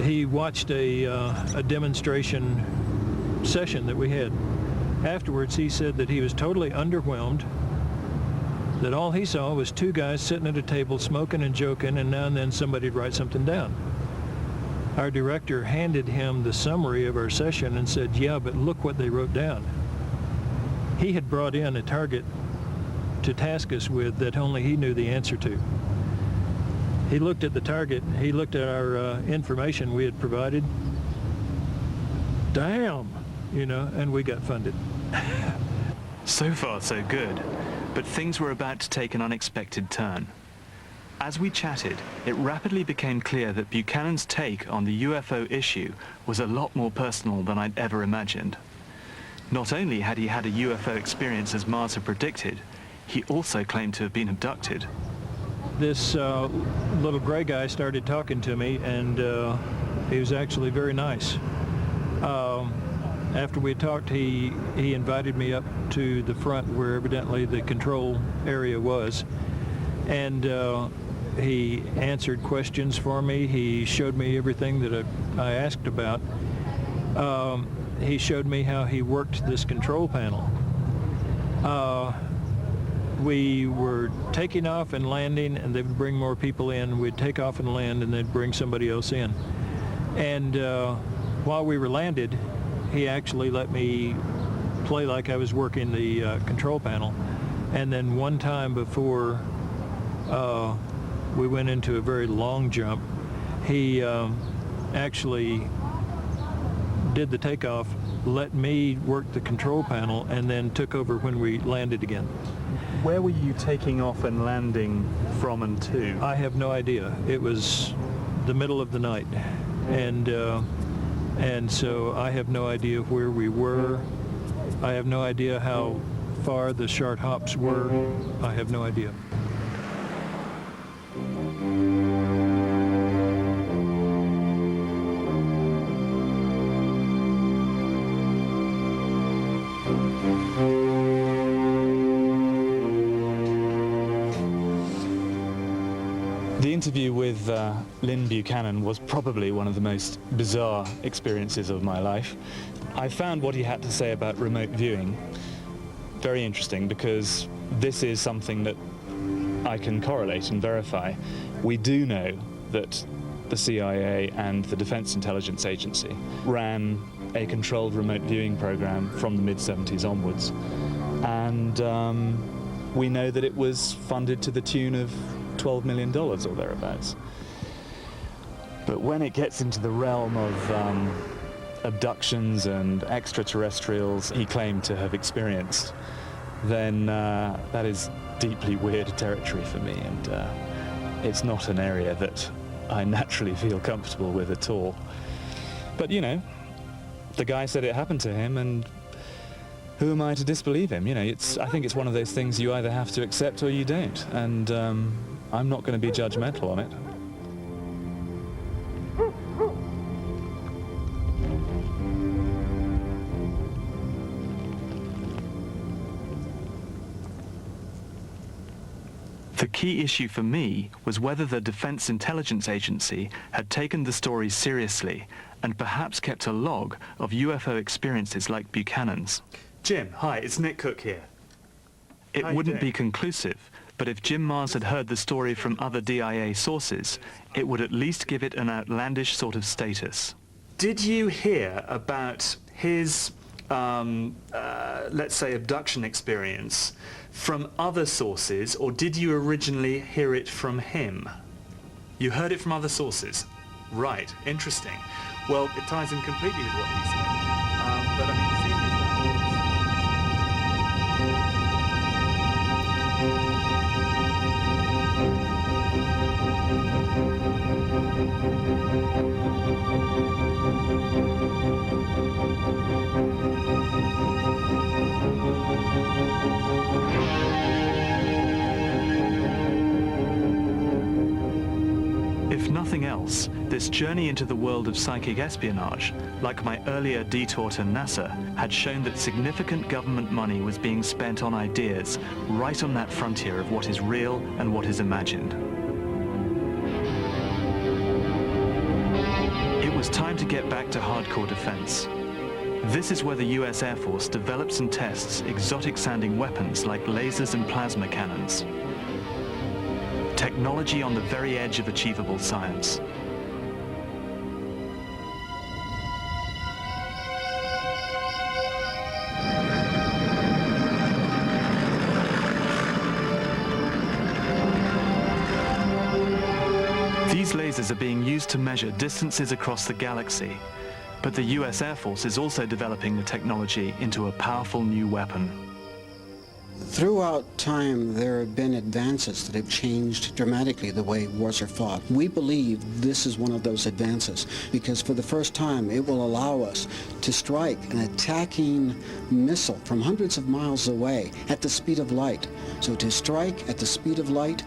he watched a demonstration session that we had. Afterwards, he said that he was totally underwhelmed, that all he saw was two guys sitting at a table smoking and joking, and now and then somebody'd write something down. Our director handed him the summary of our session and said, yeah, but look what they wrote down. He had brought in a target to task us with that only he knew the answer to. He looked at the target. He looked at our information we had provided. Damn, you know, and we got funded. So far, so good. But things were about to take an unexpected turn. As we chatted, it rapidly became clear that Buchanan's take on the UFO issue was a lot more personal than I'd ever imagined. Not only had he had a UFO experience as Mars had predicted, he also claimed to have been abducted. This little gray guy started talking to me, and he was actually very nice. After we talked, he invited me up to the front where evidently the control area was, and he answered questions for me. He showed me everything that I asked about. He showed me how he worked this control panel. We were taking off and landing, and they would bring more people in. We'd take off and land, and they'd bring somebody else in. And while we were landed, he actually let me play like I was working the control panel. And then one time before we went into a very long jump, he actually did the takeoff, let me work the control panel, and then took over when we landed again. Where were you taking off and landing from and to? I have no idea. It was the middle of the night, and so I have no idea where we were. I have no idea how far the short hops were. I have no idea. The interview with Lynn Buchanan was probably one of the most bizarre experiences of my life. I found what he had to say about remote viewing very interesting, because this is something that I can correlate and verify. We do know that the CIA and the Defense Intelligence Agency ran a controlled remote viewing program from the mid-70s onwards, and we know that it was funded to the tune of $12 million or thereabouts. But when it gets into the realm of abductions and extraterrestrials he claimed to have experienced, then that is deeply weird territory for me, and it's not an area that I naturally feel comfortable with at all. But you know, the guy said it happened to him, and who am I to disbelieve him? You know, I think it's one of those things you either have to accept or you don't, and I'm not going to be judgmental on it. The key issue for me was whether the Defense Intelligence Agency had taken the story seriously and perhaps kept a log of UFO experiences like Buchanan's. Jim, hi, it's Nick Cook here. It wouldn't be conclusive, but if Jim Mars had heard the story from other DIA sources, it would at least give it an outlandish sort of status. Did you hear about his, let's say, abduction experience from other sources, or did you originally hear it from him? You heard it from other sources. Right, interesting. Well, it ties in completely with what he said. But I mean, seeing If nothing else, this journey into the world of psychic espionage, like my earlier detour to NASA, had shown that significant government money was being spent on ideas right on that frontier of what is real and what is imagined. It was time to get back to hardcore defense. This is where the US Air Force develops and tests exotic-sounding weapons like lasers and plasma cannons. Technology on the very edge of achievable science. devices are being used to measure distances across the galaxy, but the US Air Force is also developing the technology into a powerful new weapon. Throughout time, there have been advances that have changed dramatically the way wars are fought. We believe this is one of those advances because for the first time it will allow us to strike an attacking missile from hundreds of miles away at the speed of light. So to strike at the speed of light,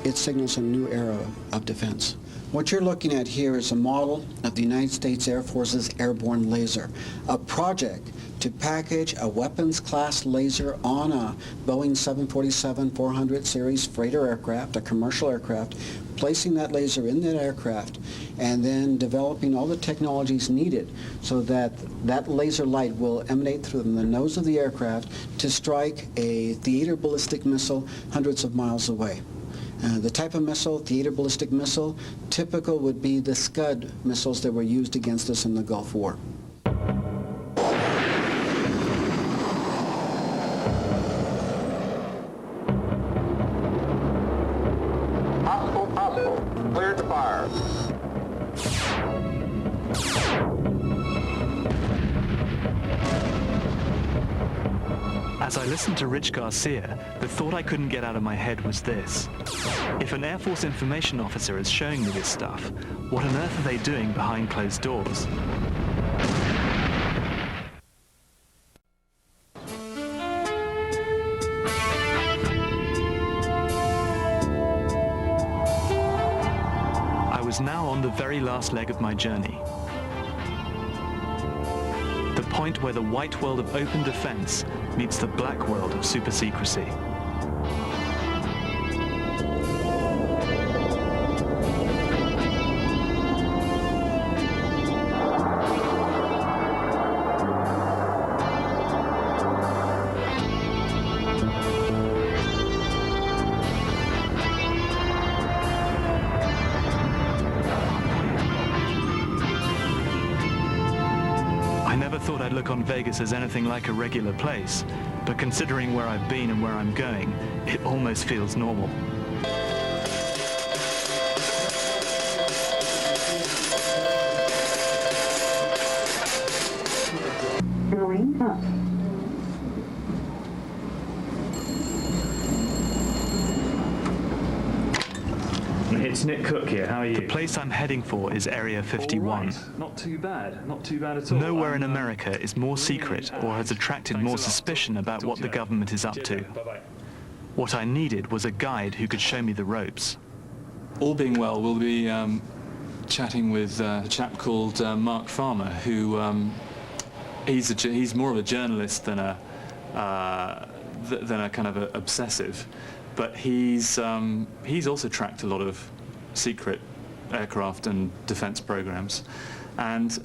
it signals a new era of defense. What you're looking at here is a model of the United States Air Force's airborne laser, a project to package a weapons-class laser on a Boeing 747-400 series freighter aircraft, a commercial aircraft, placing that laser in that aircraft, and then developing all the technologies needed so that that laser light will emanate through the nose of the aircraft to strike a theater ballistic missile hundreds of miles away. The type of missile, theater ballistic missile, typical would be the Scud missiles that were used against us in the Gulf War. Possible. Cleared to fire. As I listened to Rich Garcia, the thought I couldn't get out of my head was this. If an Air Force information officer is showing me this stuff, what on earth are they doing behind closed doors? I was now on the very last leg of my journey. The point where the white world of open defense meets the black world of super secrecy. Thought I'd look on Vegas as anything like a regular place, but considering where I've been and where I'm going, it almost feels normal. Going up. It's Nick Cook here, how are you? The place I'm heading for is Area 51. All right. Not too bad at all. Nowhere in America is more secret or has attracted more suspicion about what the government is up to. What I needed was a guide who could show me the ropes. All being well, we'll be chatting with a chap called Mark Farmer, who he's more of a journalist than a kind of a obsessive. But he's also tracked a lot of secret aircraft and defense programs. And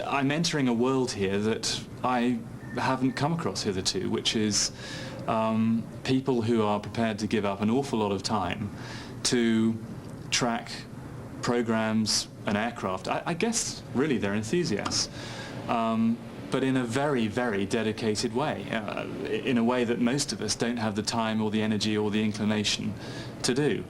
I'm entering a world here that I haven't come across hitherto, which is people who are prepared to give up an awful lot of time to track programs and aircraft. I guess really they're enthusiasts. But in a very, very dedicated way, in a way that most of us don't have the time or the energy or the inclination to do.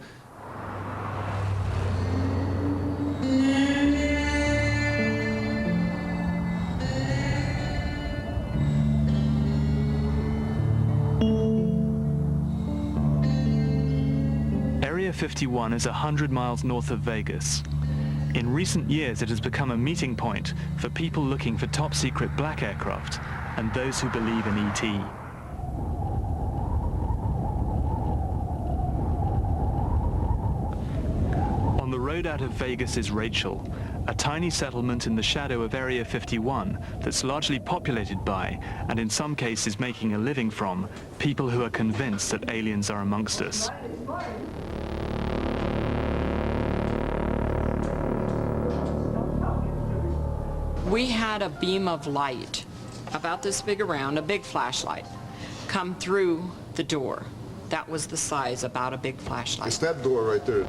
Area 51 is 100 miles north of Vegas. In recent years, it has become a meeting point for people looking for top-secret black aircraft and those who believe in ET. On the road out of Vegas is Rachel, a tiny settlement in the shadow of Area 51 that's largely populated by, and in some cases making a living from, people who are convinced that aliens are amongst us. We had a beam of light about this big around, a big flashlight, come through the door. That was the size, about a big flashlight. It's that door right there.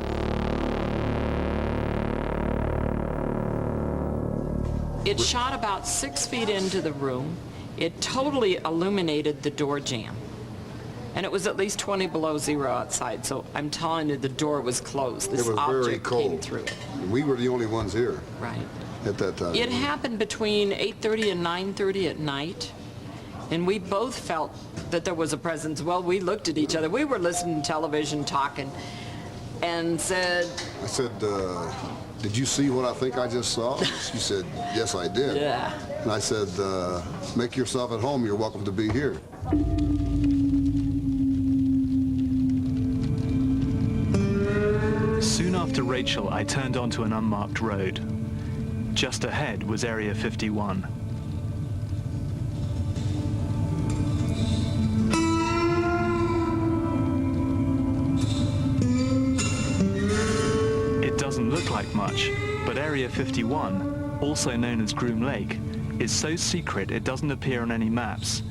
It shot about 6 feet into the room. It totally illuminated the door jamb. And it was at least 20 below zero outside, so I'm telling you, the door was closed. This It was very object cold. came through. We were the only ones here. Right. At that time. It happened between 8:30 and 9:30 at night, and we both felt that there was a presence. Well, we looked at each other. We were listening to television, talking, and said... I said, did you see what I think I just saw? She said, yes, I did. Yeah. And I said, make yourself at home. You're welcome to be here. Soon after Rachel, I turned onto an unmarked road. Just ahead was Area 51. It doesn't look like much, but Area 51, also known as Groom Lake, is so secret it doesn't appear on any maps,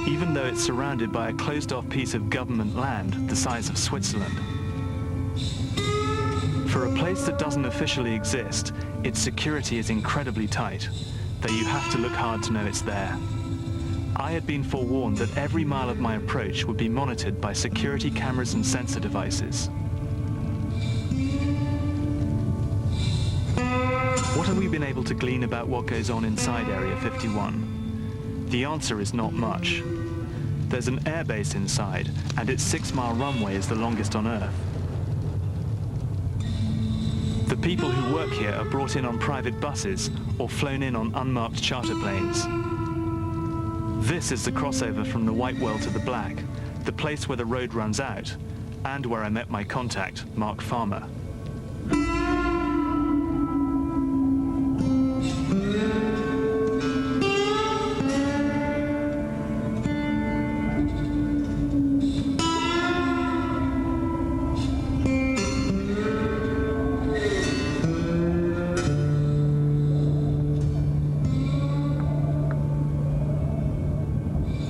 even though it's surrounded by a closed-off piece of government land the size of Switzerland. For a place that doesn't officially exist, its security is incredibly tight, though you have to look hard to know it's there. I had been forewarned that every mile of my approach would be monitored by security cameras and sensor devices. What have we been able to glean about what goes on inside Area 51? The answer is not much. There's an airbase inside, and its 6-mile runway is the longest on Earth. The people who work here are brought in on private buses or flown in on unmarked charter planes. This is the crossover from the white world to the black, the place where the road runs out, and where I met my contact, Mark Farmer.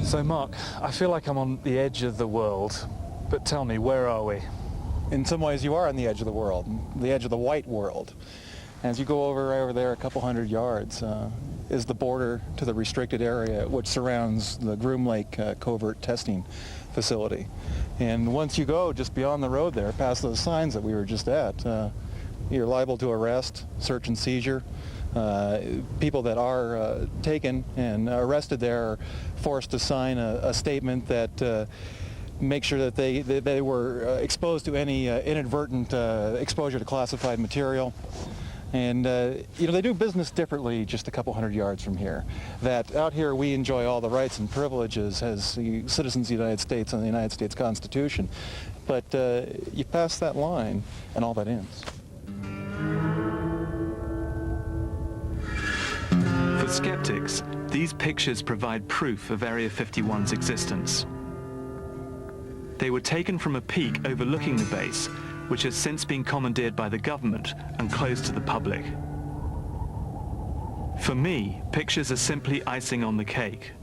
So Mark, I feel like I'm on the edge of the world, but tell me, where are we? In some ways you are on the edge of the world, the edge of the white world. As you go over there a couple hundred yards is the border to the restricted area which surrounds the Groom Lake covert testing facility. And once you go just beyond the road there, past those signs that we were just at, you're liable to arrest, search and seizure. People that are taken and arrested there are forced to sign a statement that makes sure that they were exposed to any inadvertent exposure to classified material. And you know, they do business differently just a couple hundred yards from here. That out here we enjoy all the rights and privileges as the citizens of the United States and the United States Constitution. But you pass that line and all that ends. For skeptics, these pictures provide proof of Area 51's existence. They were taken from a peak overlooking the base, which has since been commandeered by the government and closed to the public. For me, pictures are simply icing on the cake.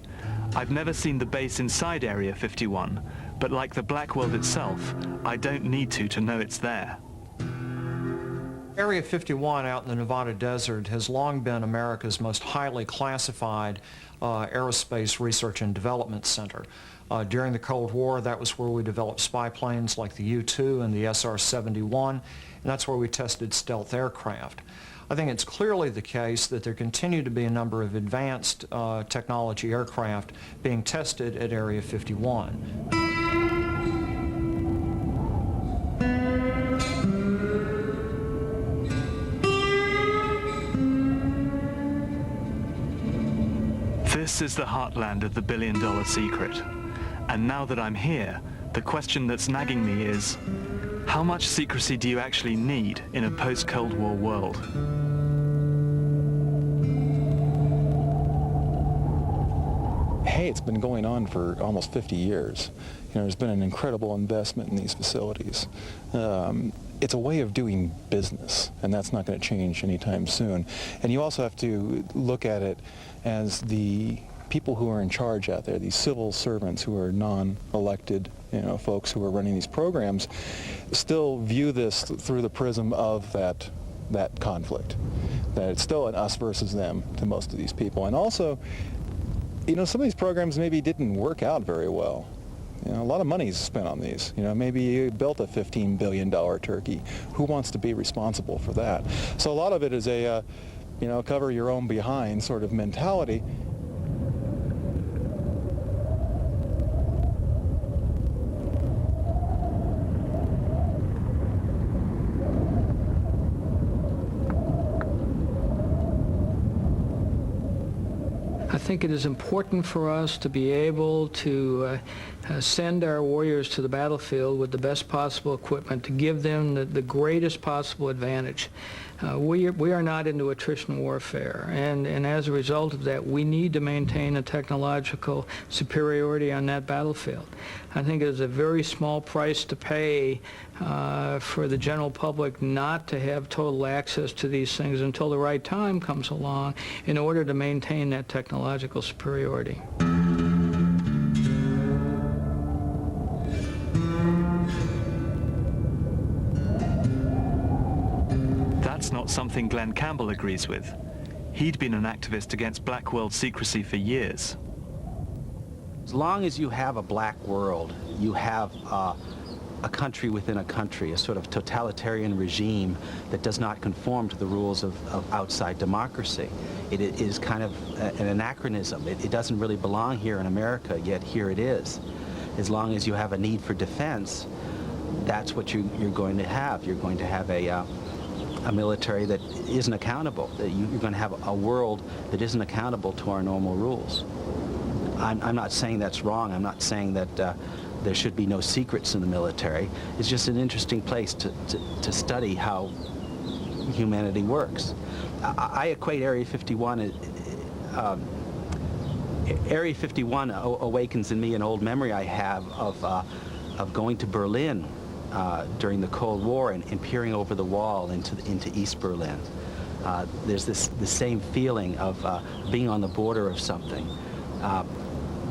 I've never seen the base inside Area 51, but like the black world itself, I don't need to know it's there. Area 51 out in the Nevada desert has long been America's most highly classified aerospace research and development center. During the Cold War, that was where we developed spy planes like the U-2 and the SR-71, and that's where we tested stealth aircraft. I think it's clearly the case that there continue to be a number of advanced technology aircraft being tested at Area 51. This is the heartland of the billion-dollar secret. And now that I'm here, the question that's nagging me is, how much secrecy do you actually need in a post-Cold War world? Hey, it's been going on for almost 50 years. You know, there's been an incredible investment in these facilities. It's a way of doing business, and that's not going to change anytime soon. And you also have to look at it as the people who are in charge out there, these civil servants who are non-elected, you know, folks who are running these programs, still view this through the prism of that conflict. That it's still an us versus them to most of these people. And also, you know, some of these programs maybe didn't work out very well. You know, a lot of money is spent on these. You know, maybe you built a $15 billion turkey. Who wants to be responsible for that? So a lot of it is a, you know, cover your own behind sort of mentality. I think it is important for us to be able to send our warriors to the battlefield with the best possible equipment to give them the greatest possible advantage. We are not into attrition warfare, and as a result of that, we need to maintain a technological superiority on that battlefield. I think it is a very small price to pay for the general public not to have total access to these things until the right time comes along in order to maintain that technological superiority. That's not something Glenn Campbell agrees with. He'd been an activist against black world secrecy for years. As long as you have a black world, you have a country within a country, a sort of totalitarian regime that does not conform to the rules of outside democracy. It is kind of an anachronism. It doesn't really belong here in America, yet here it is. As long as you have a need for defense, that's what you're going to have. You're going to have a military that isn't accountable. You're going to have a world that isn't accountable to our normal rules. I'm not saying that's wrong. I'm not saying that there should be no secrets in the military. It's just an interesting place to study how humanity works. I equate Area 51. Area 51 awakens in me an old memory I have of going to Berlin during the Cold War and peering over the wall into East Berlin. There's the same feeling of being on the border of something.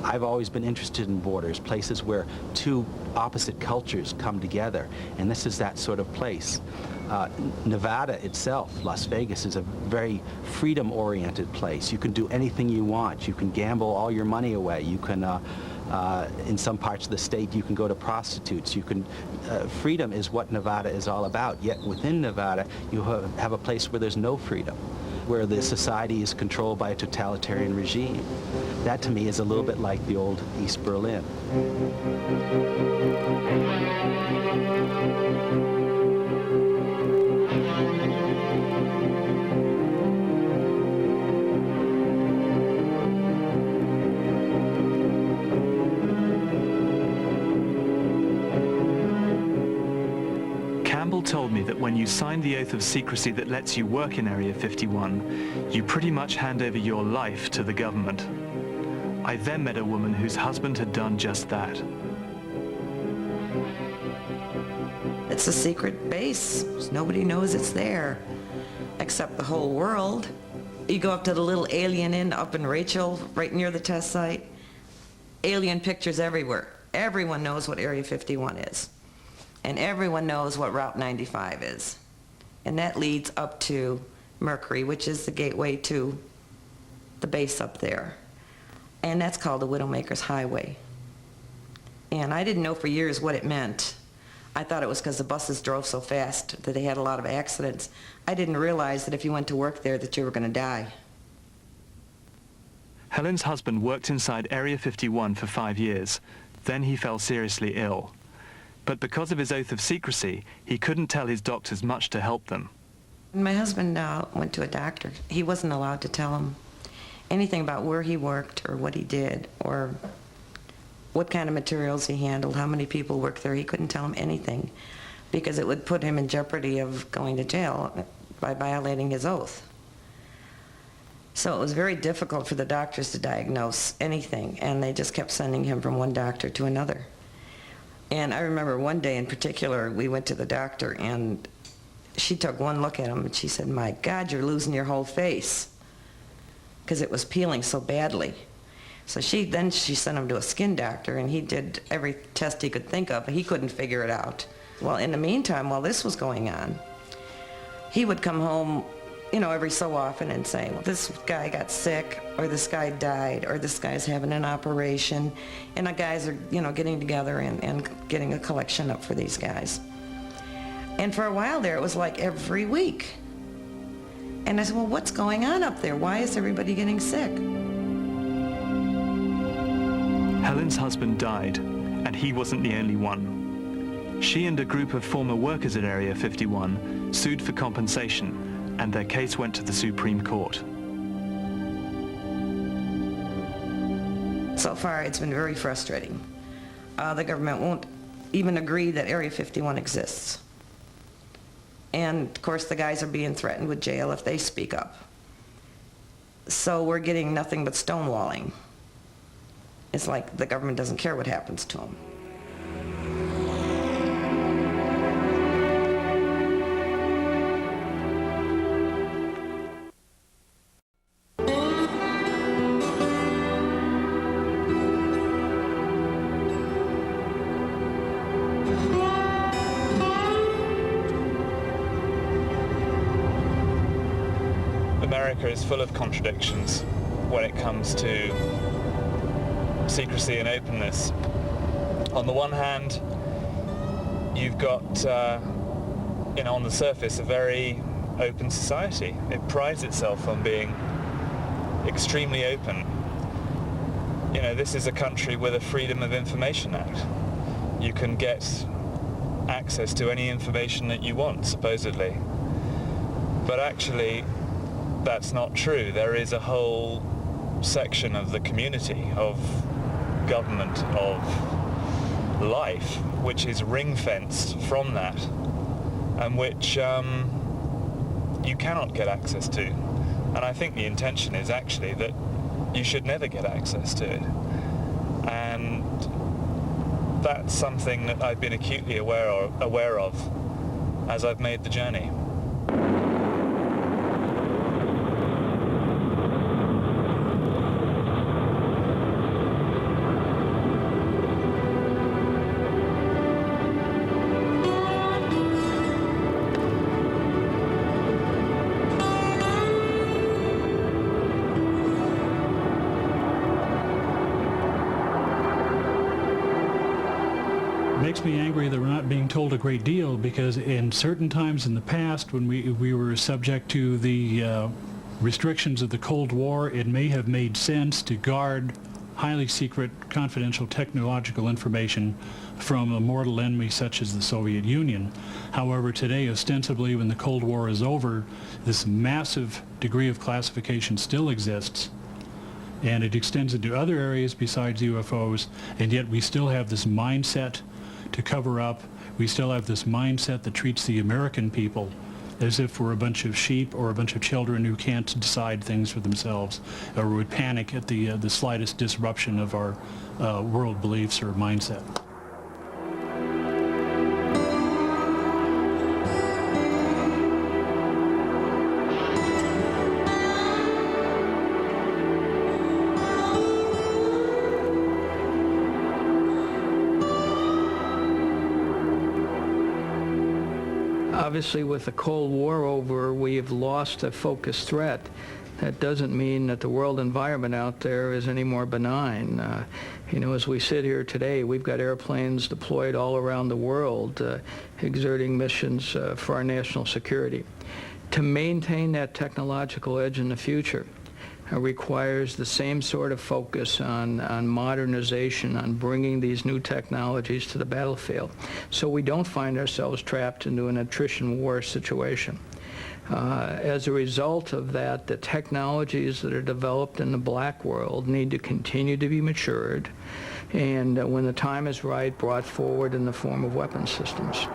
I've always been interested in borders, places where two opposite cultures come together, and this is that sort of place. Nevada itself, Las Vegas, is a very freedom-oriented place. You can do anything you want. You can gamble all your money away. You can, in some parts of the state, you can go to prostitutes. You can, freedom is what Nevada is all about, yet within Nevada, you have a place where there's no freedom, where the society is controlled by a totalitarian regime. That, to me, is a little bit like the old East Berlin. Campbell told me that when you sign the oath of secrecy that lets you work in Area 51, you pretty much hand over your life to the government. I then met a woman whose husband had done just that. It's a secret base. Nobody knows it's there, except the whole world. You go up to the little Alien Inn up in Rachel, right near the test site. Alien pictures everywhere. Everyone knows what Area 51 is. And everyone knows what Route 95 is. And that leads up to Mercury, which is the gateway to the base up there. And that's called the Widowmaker's Highway. And I didn't know for years what it meant. I thought it was because the buses drove so fast that they had a lot of accidents. I didn't realize that if you went to work there that you were going to die. Helen's husband worked inside Area 51 for 5 years. Then he fell seriously ill. But because of his oath of secrecy, he couldn't tell his doctors much to help them. My husband went to a doctor. He wasn't allowed to tell him anything about where he worked or what he did or what kind of materials he handled, how many people worked there. He couldn't tell him anything because it would put him in jeopardy of going to jail by violating his oath. So it was very difficult for the doctors to diagnose anything, and they just kept sending him from one doctor to another. And I remember one day in particular, we went to the doctor, and she took one look at him, and she said, "My God, you're losing your whole face," because it was peeling so badly. So she sent him to a skin doctor, and he did every test he could think of, and he couldn't figure it out. Well, in the meantime, while this was going on, he would come home you know, every so often and saying, well, this guy got sick, or this guy died, or this guy's having an operation, and the guys are, you know, getting together and getting a collection up for these guys. And for a while there, it was like every week. And I said, well, what's going on up there? Why is everybody getting sick? Helen's husband died, and he wasn't the only one. She and a group of former workers at Area 51 sued for compensation, and their case went to the Supreme Court. So far, it's been very frustrating. The government won't even agree that Area 51 exists. And, of course, the guys are being threatened with jail if they speak up. So we're getting nothing but stonewalling. It's like the government doesn't care what happens to them. America is full of contradictions when it comes to secrecy and openness. On the one hand, you've got, you know, on the surface, a very open society. It prides itself on being extremely open. You know, this is a country with a Freedom of Information Act. You can get access to any information that you want, supposedly. But actually, that's not true. There is a whole section of the community, of government, of life, which is ring-fenced from that, and which you cannot get access to. And I think the intention is actually that you should never get access to it. And that's something that I've been acutely aware of as I've made the journey. Makes me angry that we're not being told a great deal, because in certain times in the past when we were subject to the restrictions of the Cold War, it may have made sense to guard highly secret, confidential technological information from a mortal enemy such as the Soviet Union. However, today, ostensibly, when the Cold War is over, this massive degree of classification still exists, and it extends into other areas besides UFOs, and yet we still have this mindset to cover up. We still have this mindset that treats the American people as if we're a bunch of sheep or a bunch of children who can't decide things for themselves, or would panic at the slightest disruption of our world beliefs or mindset. Obviously, with the Cold War over, we have lost a focused threat. That doesn't mean that the world environment out there is any more benign. You know, as we sit here today, we've got airplanes deployed all around the world, exerting missions for our national security. To maintain that technological edge in the future requires the same sort of focus on modernization, on bringing these new technologies to the battlefield, so we don't find ourselves trapped into an attrition war situation. As a result of that, the technologies that are developed in the black world need to continue to be matured, and when the time is right, brought forward in the form of weapons systems.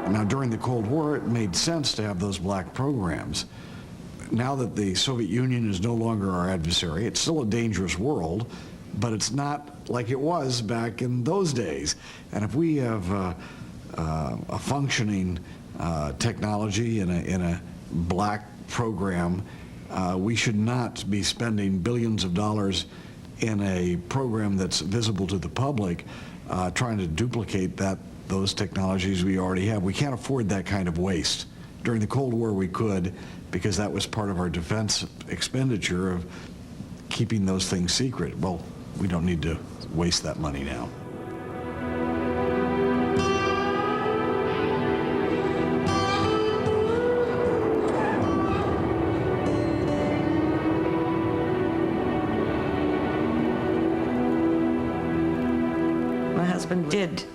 Now, during the Cold War, it made sense to have those black programs. Now that the Soviet Union is no longer our adversary, it's still a dangerous world, but it's not like it was back in those days. And if we have a functioning technology in a black program, We should not be spending billions of dollars in a program that's visible to the public, trying to duplicate those technologies we already have. We can't afford that kind of waste. During the Cold War we could, because that was part of our defense expenditure of keeping those things secret. Well, we don't need to waste that money now. My husband did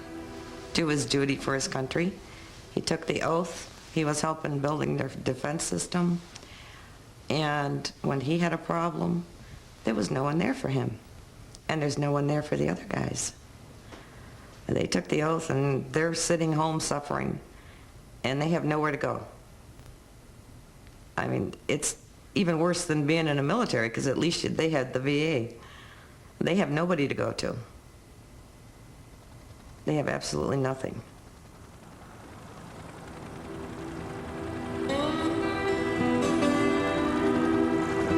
do his duty for his country. He took the oath. He was helping building their defense system. And when he had a problem, there was no one there for him. And there's no one there for the other guys. And they took the oath, and they're sitting home suffering. And they have nowhere to go. I mean, it's even worse than being in a military, because at least they had the VA. They have nobody to go to. They have absolutely nothing.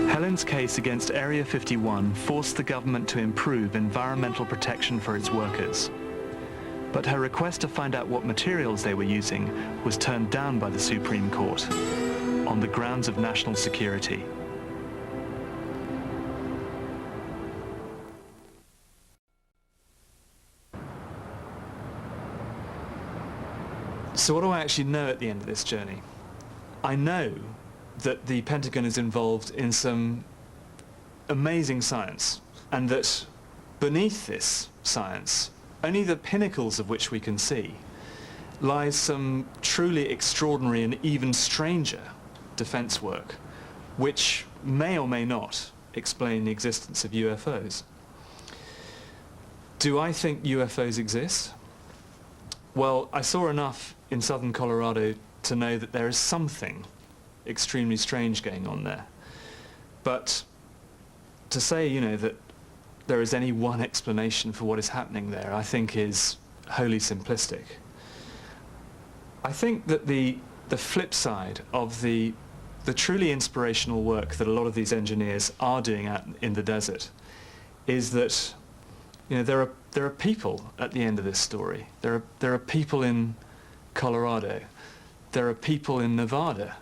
Helen's case against Area 51 forced the government to improve environmental protection for its workers. But her request to find out what materials they were using was turned down by the Supreme Court on the grounds of national security. So what do I actually know at the end of this journey? I know that the Pentagon is involved in some amazing science, and that beneath this science, only the pinnacles of which we can see, lies some truly extraordinary and even stranger defense work, which may or may not explain the existence of UFOs. Do I think UFOs exist? Well, I saw enough in southern Colorado to know that there is something extremely strange going on there. But to say, you know, that there is any one explanation for what is happening there, I think is wholly simplistic. I think that the flip side of the truly inspirational work that a lot of these engineers are doing out in the desert is that, you know, there are people at the end of this story. There are people in Colorado. There are people in Nevada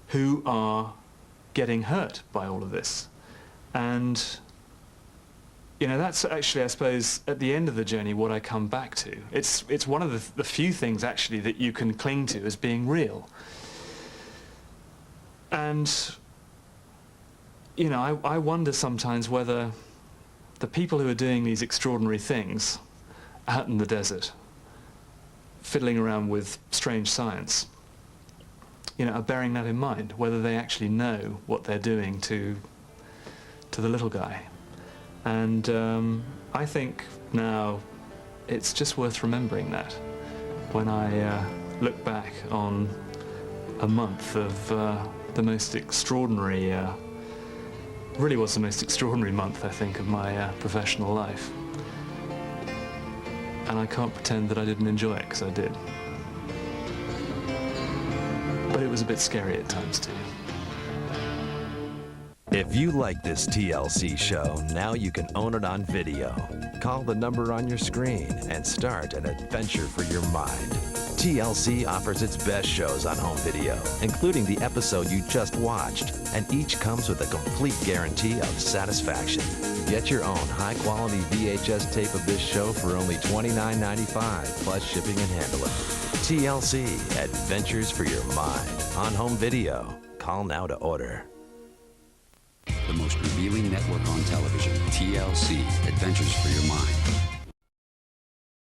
who are getting hurt by all of this. And, you know, that's actually, I suppose, at the end of the journey, what I come back to. It's one of the few things, actually, that you can cling to as being real. And, you know, I wonder sometimes whether the people who are doing these extraordinary things out in the desert, fiddling around with strange science, you know, are bearing that in mind, whether they actually know what they're doing to the little guy. And I think now it's just worth remembering that when I look back on a month of the most extraordinary, really was the most extraordinary month, I think, of my professional life. And I can't pretend that I didn't enjoy it, because I did. But it was a bit scary at times too. If you like this TLC show, now you can own it on video. Call the number on your screen and start an adventure for your mind. TLC offers its best shows on home video, including the episode you just watched, and each comes with a complete guarantee of satisfaction. Get your own high-quality VHS tape of this show for only $29.95, plus shipping and handling. TLC, Adventures for Your Mind, on home video. Call now to order. The most revealing network on television, TLC, Adventures for Your Mind.